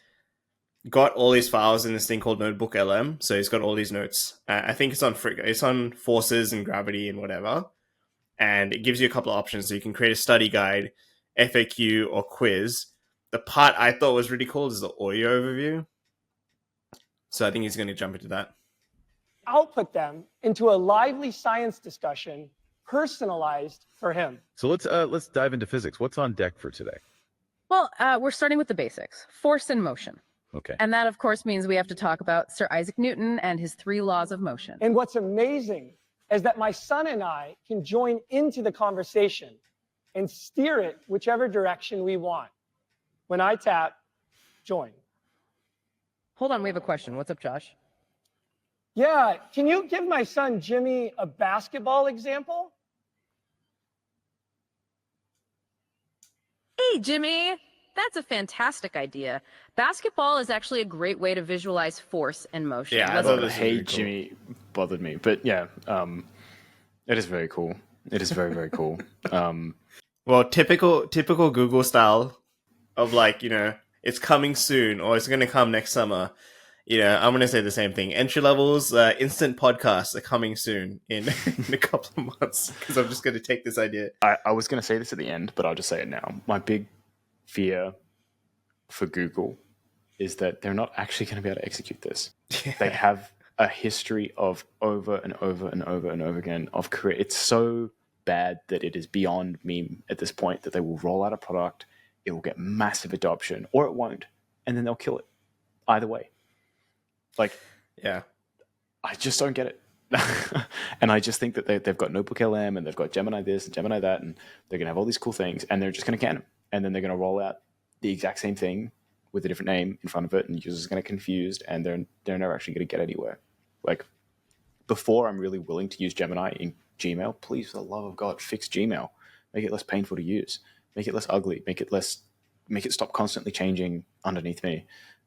got all these files in this thing called Notebook LM. So he's got all these notes. I think it's on forces and gravity and whatever. And it gives you a couple of options. So you can create a study guide, FAQ, or quiz. The part I thought was really cool is the audio overview. So I think he's going to jump into that. Output them into a lively science discussion, personalized for him. So let's dive into physics. What's on deck for today? Well, we're starting with the basics, force and motion. Okay. And that, of course, means we have to talk about Sir Isaac Newton and his 3 laws of motion. And what's amazing is that my son and I can join into the conversation and steer it whichever direction we want. When I tap, join. Hold on, we have a question. What's up, Josh? Yeah, can you give my son Jimmy a basketball example? Hey, Jimmy, that's a fantastic idea. Basketball is actually a great way to visualize force and motion. Yeah, I thought the hey, Jimmy bothered me. But yeah, it is very cool. It is very, very cool. Well, typical Google style of like, it's coming soon or it's going to come next summer. I'm going to say the same thing. Entry levels, instant podcasts are coming soon in a couple of months because I'm just going to take this idea. I was going to say this at the end, but I'll just say it now. My big fear for Google is that they're not actually going to be able to execute this. Yeah. They have a history of over and over and over and over again of it's so bad that it is beyond meme at this point, that they will roll out a product, it will get massive adoption, or it won't, and then they'll kill it. Either way. Like, yeah, I just don't get it. And I just think that they've got Notebook LM and they've got Gemini this and Gemini that, and they're going to have all these cool things, and they're just going to can them. And then they're going to roll out the exact same thing with a different name in front of it, and users are going to get confused, and they're never actually going to get anywhere. Like, before I'm really willing to use Gemini in Gmail, please, for the love of God, fix Gmail. Make it less painful to use. Make it less ugly. Make it stop constantly changing underneath me.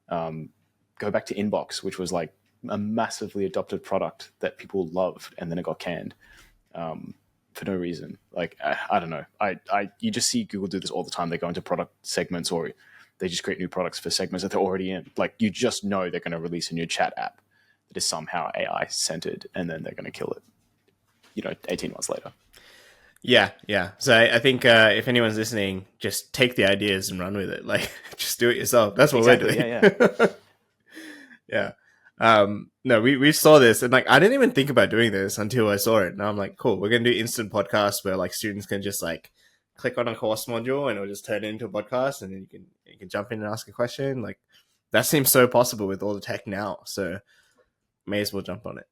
Go back to Inbox, which was like a massively adopted product that people loved, and then it got canned for no reason. Like, I don't know. You just see Google do this all the time. They go into product segments, or they just create new products for segments that they're already in. Like, you just know they're going to release a new chat app that is somehow AI centered, and then they're going to kill it, 18 months later. Yeah. So I think if anyone's listening, just take the ideas and run with it. Like, just do it yourself. That's what we're doing. Yeah. No, we saw this, and like, I didn't even think about doing this until I saw it. Now I'm like, cool, we're going to do instant podcasts where like students can just like click on a course module and it'll just turn it into a podcast, and then you can jump in and ask a question. Like, that seems so possible with all the tech now. So may as well jump on it.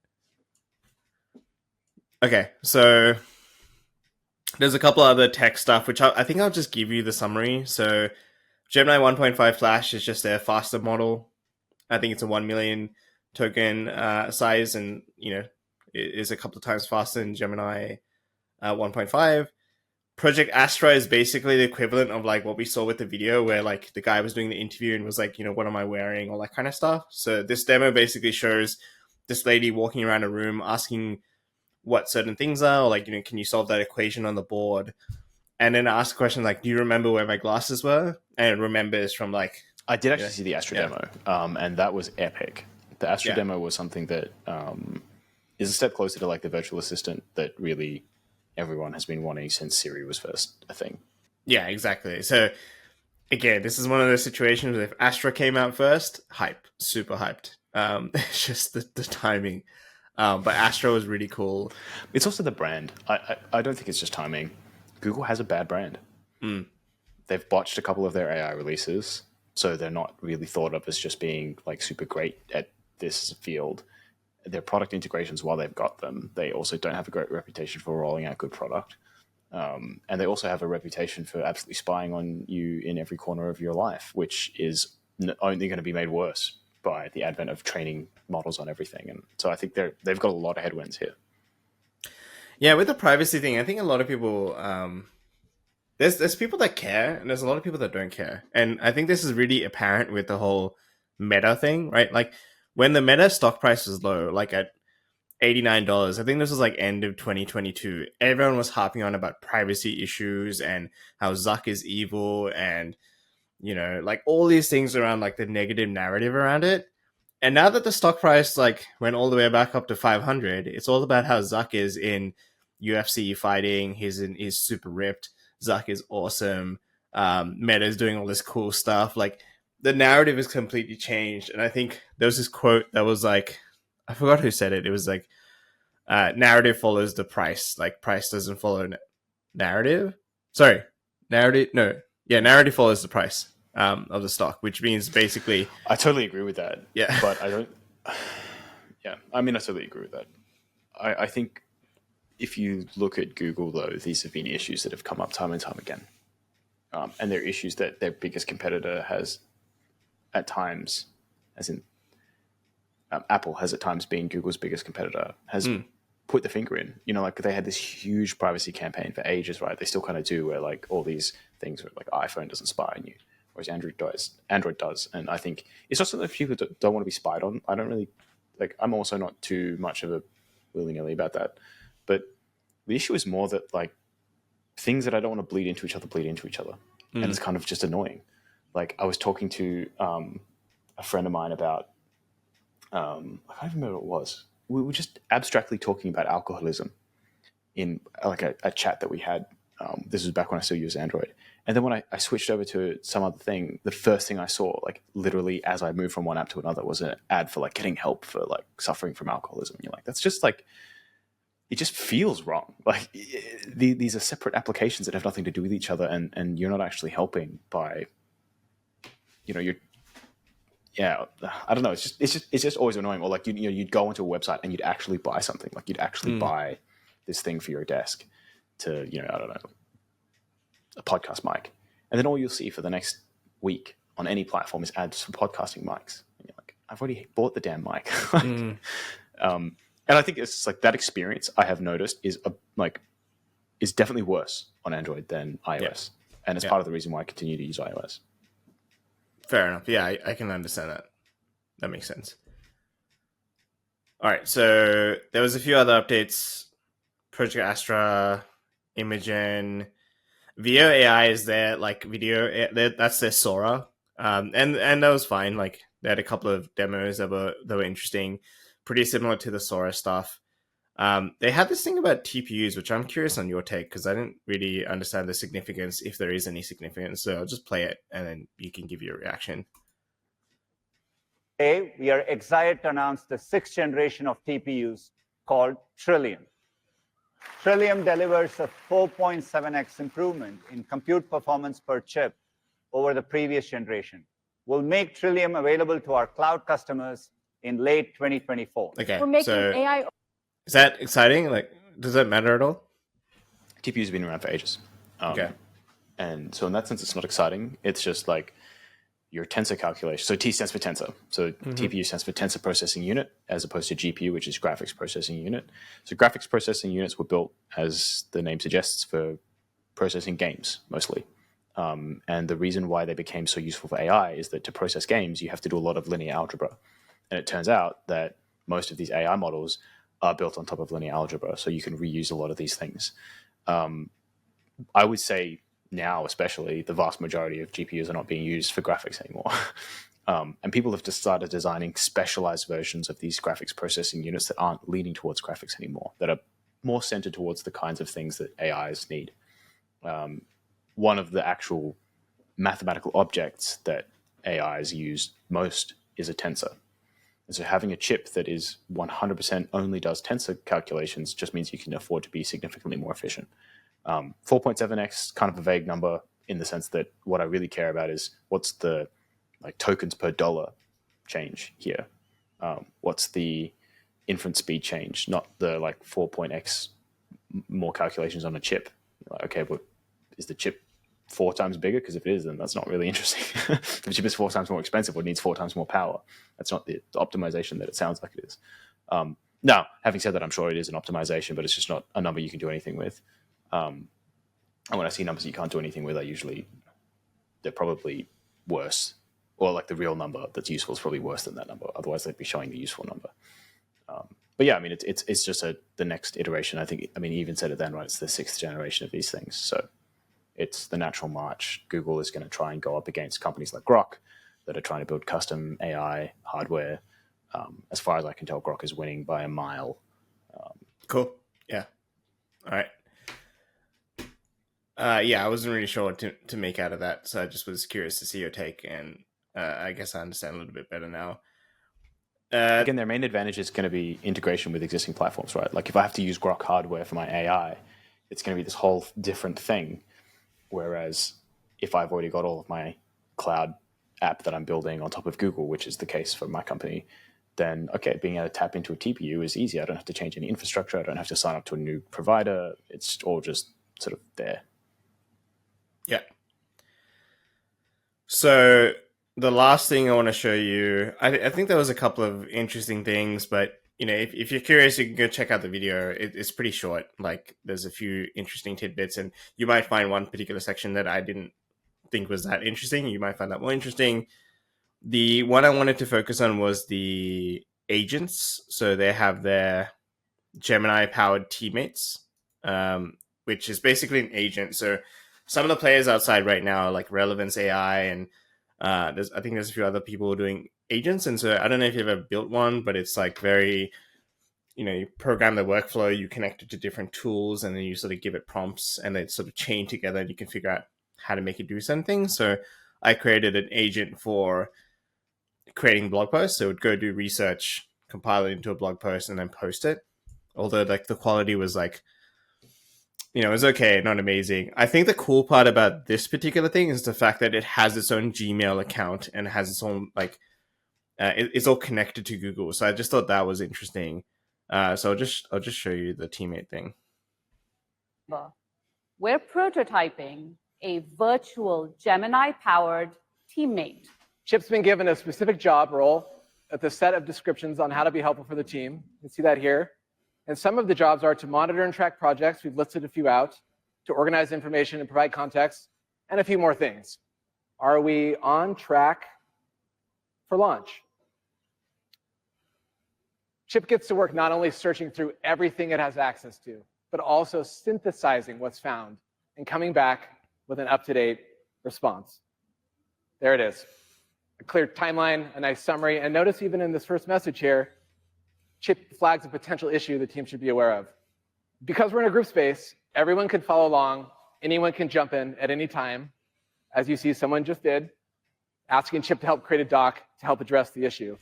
Okay, so there's a couple other tech stuff, which I think I'll just give you the summary. So Gemini 1.5 Flash is just a faster model. I think it's a 1 million token size, and it is a couple of times faster than Gemini 1.5. Project Astra is basically the equivalent of like what we saw with the video, where like the guy was doing the interview and was like, what am I wearing, all that kind of stuff. So this demo basically shows this lady walking around a room asking what certain things are, or like, can you solve that equation on the board? And then ask a question like, do you remember where my glasses were? And it remembers from like... I did actually see the Astra demo, and that was epic. The Astra demo was something that is a step closer to like the virtual assistant that really everyone has been wanting since Siri was first a thing. Yeah, exactly. So again, this is one of those situations where if Astra came out first, hype, super hyped. It's just the timing. But Astra was really cool. It's also the brand. I don't think it's just timing. Google has a bad brand. They've botched a couple of their AI releases, so they're not really thought of as just being like super great at this field. Their product integrations, while they've got them, they also don't have a great reputation for rolling out good product. And they also have a reputation for absolutely spying on you in every corner of your life, which is only going to be made worse by the advent of training models on everything. And so I think they've got a lot of headwinds here. Yeah, with the privacy thing, I think a lot of people... There's people that care, and there's a lot of people that don't care. And I think this is really apparent with the whole Meta thing, right? Like, when the Meta stock price was low, like at $89, I think this was like end of 2022, everyone was harping on about privacy issues and how Zuck is evil and, like all these things around like the negative narrative around it. And now that the stock price like went all the way back up to 500, it's all about how Zuck is in UFC fighting. He's super ripped. Zuck is awesome. Meta is doing all this cool stuff. Like, the narrative has completely changed. And I think there was this quote that was like, I forgot who said it. It was like, narrative follows the price. Like, price doesn't follow narrative. Sorry, narrative. No, yeah, narrative follows the price of the stock, which means basically. I totally agree with that. Yeah, but I don't. Yeah, I mean, I totally agree with that. I think if you look at Google, though, these have been issues that have come up time and time again, and they're issues that their biggest competitor has, at times, as in Apple has at times been Google's biggest competitor, has put the finger in. Like they had this huge privacy campaign for ages, right? They still kind of do, where like all these things where like iPhone doesn't spy on you, whereas Android does. And I think it's also that people don't want to be spied on. I don't really like. I'm also not too much of a willy-nilly about that, but the issue is more that like things that I don't want to bleed into each other, and it's kind of just annoying. Like I was talking to a friend of mine about. I can't even remember what it was. We were just abstractly talking about alcoholism in like a chat that we had. This was back when I still used Android. And then when I switched over to some other thing, the first thing I saw, like literally as I moved from one app to another, was an ad for like getting help for like suffering from alcoholism. And you're like, that's just like, it just feels wrong. Like these are separate applications that have nothing to do with each other, and you're not actually helping by, you're. Yeah, I don't know. It's just always annoying. Or like you'd go onto a website and you'd actually buy something. Like you'd actually buy this thing for your desk to I don't know, a podcast mic, and then all you'll see for the next week on any platform is ads for podcasting mics. And you're like, I've already bought the damn mic. And I think it's just like that experience I have noticed is definitely worse on Android than iOS, and it's part of the reason why I continue to use iOS. Fair enough. Yeah, I can understand that. That makes sense. All right, so there was a few other updates. Project Astra, Imogen, Video AI is there, like video. That's their Sora, and that was fine. Like they had a couple of demos that were interesting, pretty similar to the Sora stuff. They had this thing about TPUs, which I'm curious on your take, because I didn't really understand the significance, if there is any significance. So I'll just play it, and then you can give your reaction. Today, we are excited to announce the 6th generation of TPUs called Trillium. Trillium delivers a 4.7x improvement in compute performance per chip over the previous generation. We'll make Trillium available to our cloud customers in late 2024. Okay, We're making so AI. Is that exciting? Like, does that matter at all? TPUs have been around for ages. Okay. And so in that sense, it's not exciting. It's just like your tensor calculation. So T stands for tensor. So TPU stands for tensor processing unit, as opposed to GPU, which is graphics processing unit. So graphics processing units were built, as the name suggests, for processing games mostly. And the reason why they became so useful for AI is that to process games, you have to do a lot of linear algebra. And it turns out that most of these AI models are built on top of linear algebra, so you can reuse a lot of these things. I would say now, especially, the vast majority of GPUs are not being used for graphics anymore. And people have just started designing specialized versions of these graphics processing units that aren't leaning towards graphics anymore, that are more centered towards the kinds of things that AIs need. One of the actual mathematical objects that AIs use most is a tensor. And so having a chip that is 100% only does tensor calculations just means you can afford to be significantly more efficient. 4.7x, kind of a vague number in the sense that what I really care about is what's the tokens per dollar change here. What's the inference speed change, not the 4.x more calculations on a chip. Okay, but is the chip 4 times bigger? Because if it is, then that's not really interesting. If the chip is 4 times more expensive or needs 4 times more power, that's not the optimization that it sounds like it is. Now, having said that, I'm sure it is an optimization, but it's just not a number you can do anything with. And when I see numbers you can't do anything with, they're probably worse, or the real number that's useful is probably worse than that number. Otherwise, they'd be showing the useful number. But yeah, I mean, it's just the next iteration. He even said it then, right? It's the 6th generation of these things. So it's the natural march. Google is going to try and go up against companies like Grok that are trying to build custom AI hardware. As far as I can tell, Grok is winning by a mile. Cool. Yeah. All right. Yeah, I wasn't really sure what to make out of that, so I just was curious to see your take, and I guess I understand a little bit better now. Again, their main advantage is going to be integration with existing platforms, right? Like if I have to use Grok hardware for my AI, it's going to be this whole different thing. Whereas if I've already got all of my cloud app that I'm building on top of Google, which is the case for my company, then, okay, being able to tap into a TPU is easy. I don't have to change any infrastructure. I don't have to sign up to a new provider. It's all just sort of there. Yeah. So the last thing I want to show you, I think there was a couple of interesting things, but if you're curious, you can go check out the video. It's pretty short. There's a few interesting tidbits, and you might find one particular section that I didn't think was that interesting. You might find that more interesting. The one I wanted to focus on was the agents. So they have their Gemini-powered teammates, which is basically an agent. So some of the players outside right now, like Relevance AI, and I think there's a few other people doing agents. And so I don't know if you've ever built one, but it's very, you program the workflow, you connect it to different tools, and then you sort of give it prompts, and they sort of chain together, and you can figure out how to make it do something. So I created an agent for creating blog posts. So it would go do research, compile it into a blog post, and then post it. although like the quality was like, you know, it was okay, not amazing. I think the cool part about this particular thing is the fact that it has its own Gmail account and has its own like it's all connected to Google. So I just thought that was interesting. So I'll just show you the teammate thing. We're prototyping a virtual Gemini-powered teammate. Chip's been given a specific job role with a set of descriptions on how to be helpful for the team. You can see that here. And some of the jobs are to monitor and track projects. We've listed a few out, to organize information and provide context, and a few more things. Are we on track for launch? Chip gets to work not only searching through everything it has access to, but also synthesizing what's found and coming back with an up-to-date response. There it is. A clear timeline, a nice summary, and notice even in this first message here, Chip flags a potential issue the team should be aware of. Because we're in a group space, everyone can follow along, anyone can jump in at any time. As you see, someone just did, asking Chip to help create a doc to help address the issue.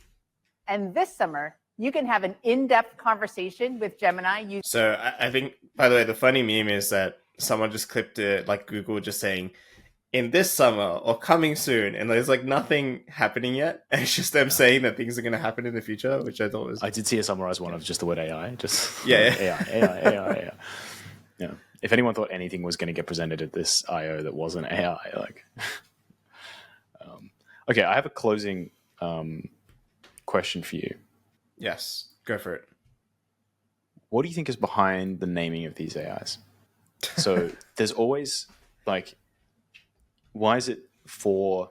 And this summer, you can have an in-depth conversation with Gemini. So I think, by the way, the funny meme is that someone just clipped it, like Google just saying, in this summer or coming soon, and there's like nothing happening yet. And it's just them saying that things are going to happen in the future, which I thought was... I did see a summarized one of just the word AI. Just yeah. AI. Yeah. If anyone thought anything was going to get presented at this I.O. that wasn't AI, like... Okay, I have a closing question for you. Yes, go for it. What do you think is behind the naming of these AIs? So there's always like, why is it 4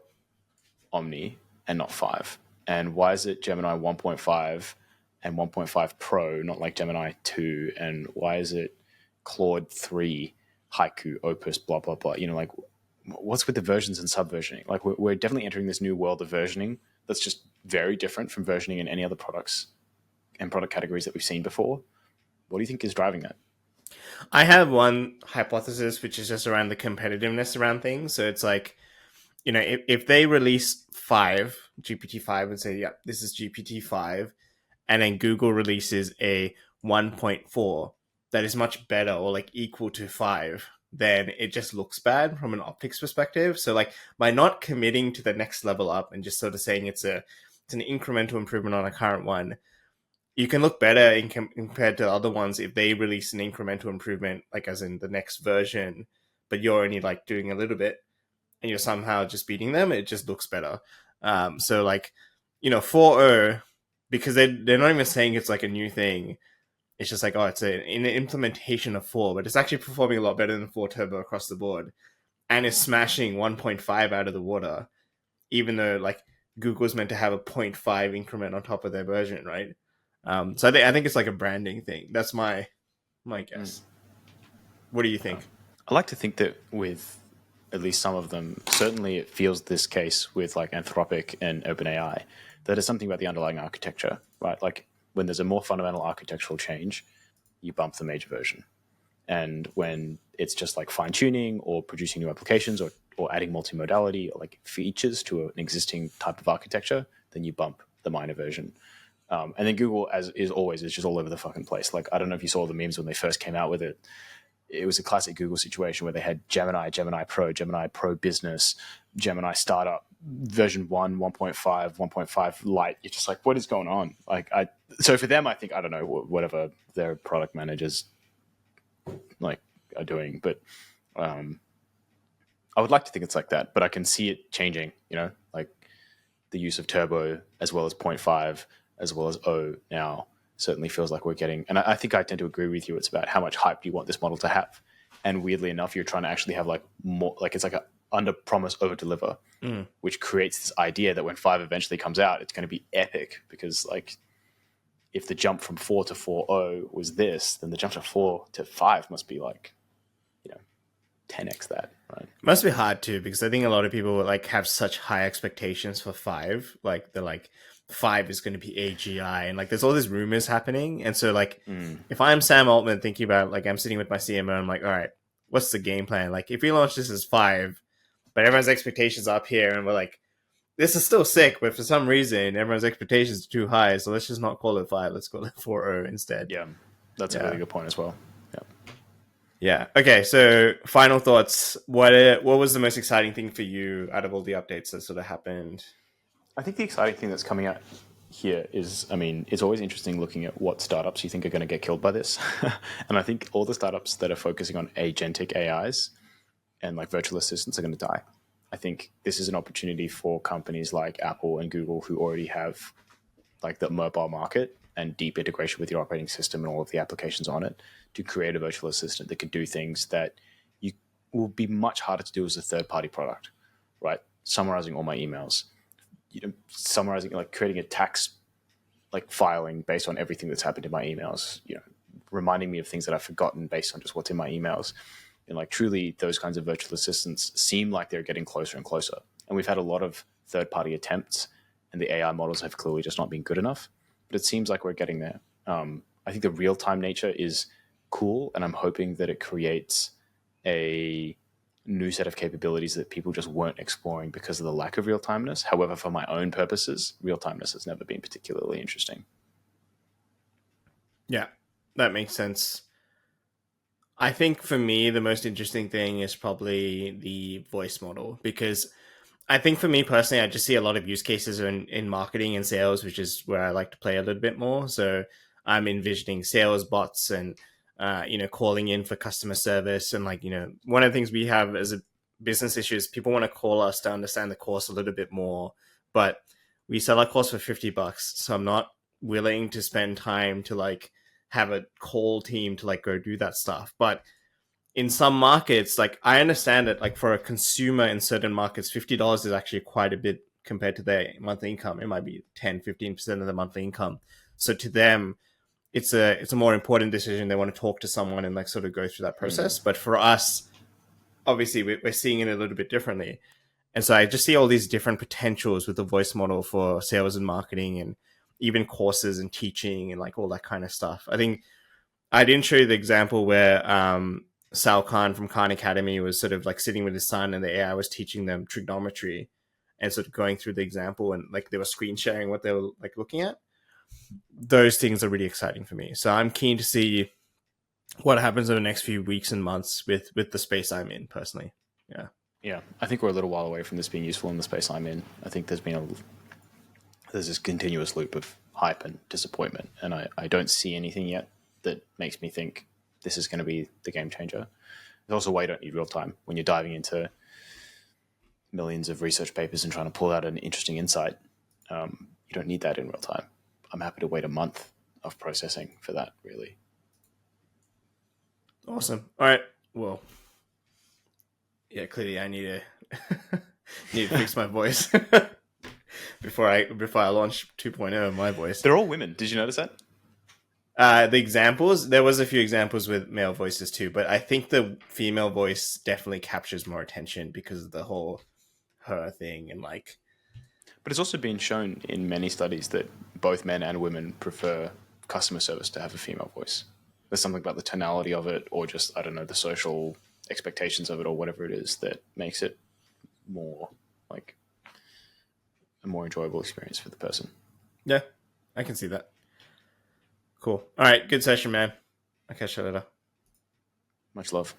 Omni and not 5? And why is it Gemini 1.5 and 1.5 Pro, not like Gemini 2? And why is it Claude 3, Haiku, Opus, blah, blah, blah? You know, like, what's with the versions and subversioning? Like, we're definitely entering this new world of versioning that's just very different from versioning in any other products and product categories that we've seen before. What do you think is driving that? I have one hypothesis, which is just around the competitiveness around things. So it's like, you know, if they release 5, GPT-5, and say, yeah, this is GPT-5, and then Google releases a 1.4 that is much better or like equal to 5, then it just looks bad from an optics perspective. So like by not committing to the next level up and just sort of saying it's an incremental improvement on a current one, you can look better compared to other ones if they release an incremental improvement, like as in the next version, but you're only like doing a little bit and you're somehow just beating them. It just looks better. So like, you know, 4.0, because they're not even saying it's like a new thing. It's just like, oh, it's an implementation of 4, but it's actually performing a lot better than 4 Turbo across the board. And it's smashing 1.5 out of the water, even though like Google's meant to have a 0.5 increment on top of their version, right? So I think it's like a branding thing. That's my guess. What do you think? I like to think that with at least some of them, certainly it feels this case with like Anthropic and OpenAI, that it's something about the underlying architecture, right? Like when there's a more fundamental architectural change, you bump the major version. And when it's just like fine tuning or producing new applications or adding multimodality or like features to an existing type of architecture, then you bump the minor version. And then Google, as is always, is just all over the fucking place. Like, I don't know if you saw the memes when they first came out with it. It was a classic Google situation where they had Gemini, Gemini Pro Business, Gemini Startup, version 1, 1.5, 1.5 Lite. You're just like, what is going on? So for them, I think, I don't know, whatever their product managers like are doing. But I would like to think it's like that. But I can see it changing, you know, like the use of Turbo as well as 0.5 as well as O now certainly feels like we're getting, and I think I tend to agree with you. It's about how much hype you want this model to have. And weirdly enough, you're trying to actually have like more, like it's like a under promise, over deliver, which creates this idea that when 5 eventually comes out, it's going to be epic because like if the jump from 4 to 4.0 was this, then the jump to 4 to 5 must be like, you know, 10x that, right? It must be hard too, because I think a lot of people like have such high expectations for 5. Like they're like, 5 is going to be AGI, and like there's all these rumors happening. And so like if I'm Sam Altman thinking about, like, I'm sitting with my CMO, I'm like, all right, what's the game plan? Like if we launch this as 5, but everyone's expectations are up here and we're like, this is still sick, but for some reason everyone's expectations are too high, so let's just not call it 5, let's call it 4.0 instead. Yeah. That's a really good point as well. Yeah. Okay. So final thoughts. What was the most exciting thing for you out of all the updates that sort of happened? I think the exciting thing that's coming out here is, I mean, it's always interesting looking at what startups you think are going to get killed by this. And I think all the startups that are focusing on agentic AIs and like virtual assistants are going to die. I think this is an opportunity for companies like Apple and Google, who already have like the mobile market and deep integration with your operating system and all of the applications on it, to create a virtual assistant that can do things that you will be much harder to do as a third-party product, right? Summarizing all my emails, summarizing, like creating a tax like filing based on everything that's happened in my emails, reminding me of things that I've forgotten based on just what's in my emails. And like truly those kinds of virtual assistants seem like they're getting closer and closer. And we've had a lot of third-party attempts, and the AI models have clearly just not been good enough. But it seems like we're getting there. I think the real-time nature is cool, and I'm hoping that it creates a new set of capabilities that people just weren't exploring because of the lack of real-timeness. However, for my own purposes, real-timeness has never been particularly interesting. Yeah, that makes sense. I think for me, the most interesting thing is probably the voice model, because I think for me personally, I just see a lot of use cases in marketing and sales, which is where I like to play a little bit more. So I'm envisioning sales bots and, calling in for customer service. And one of the things we have as a business issue is people want to call us to understand the course a little bit more, but we sell our course for $50. So I'm not willing to spend time to have a call team to go do that stuff. But in some markets, I understand that for a consumer in certain markets, $50 is actually quite a bit compared to their monthly income. It might be 10-15% of the monthly income. So to them, it's a more important decision. They want to talk to someone and sort of go through that process. But for us, obviously we're seeing it a little bit differently. And so I just see all these different potentials with the voice model for sales and marketing, and even courses and teaching and all that kind of stuff. I think I didn't show you the example where Sal Khan from Khan Academy was sort of sitting with his son, and the AI was teaching them trigonometry and sort of going through the example, and they were screen sharing what they were looking at. Those things are really exciting for me. So I'm keen to see what happens over the next few weeks and months with the space I'm in personally. Yeah, I think we're a little while away from this being useful in the space I'm in. I think there's this continuous loop of hype and disappointment, and I don't see anything yet that makes me think this is going to be the game changer. There's also why you don't need real time when you're diving into millions of research papers and trying to pull out an interesting insight. You don't need that in real time. I'm happy to wait a month of processing for that, really. Awesome. All right. Well, yeah, clearly I need to fix my voice before I launch 2.0 my voice. They're all women. Did you notice that? The examples, there was a few examples with male voices too, but I think the female voice definitely captures more attention because of the whole her thing and But it's also been shown in many studies that both men and women prefer customer service to have a female voice. There's something about the tonality of it, or just, I don't know, the social expectations of it, or whatever it is that makes it more a more enjoyable experience for the person. Yeah, I can see that. Cool. All right, good session, man. I'll catch you later. Much love.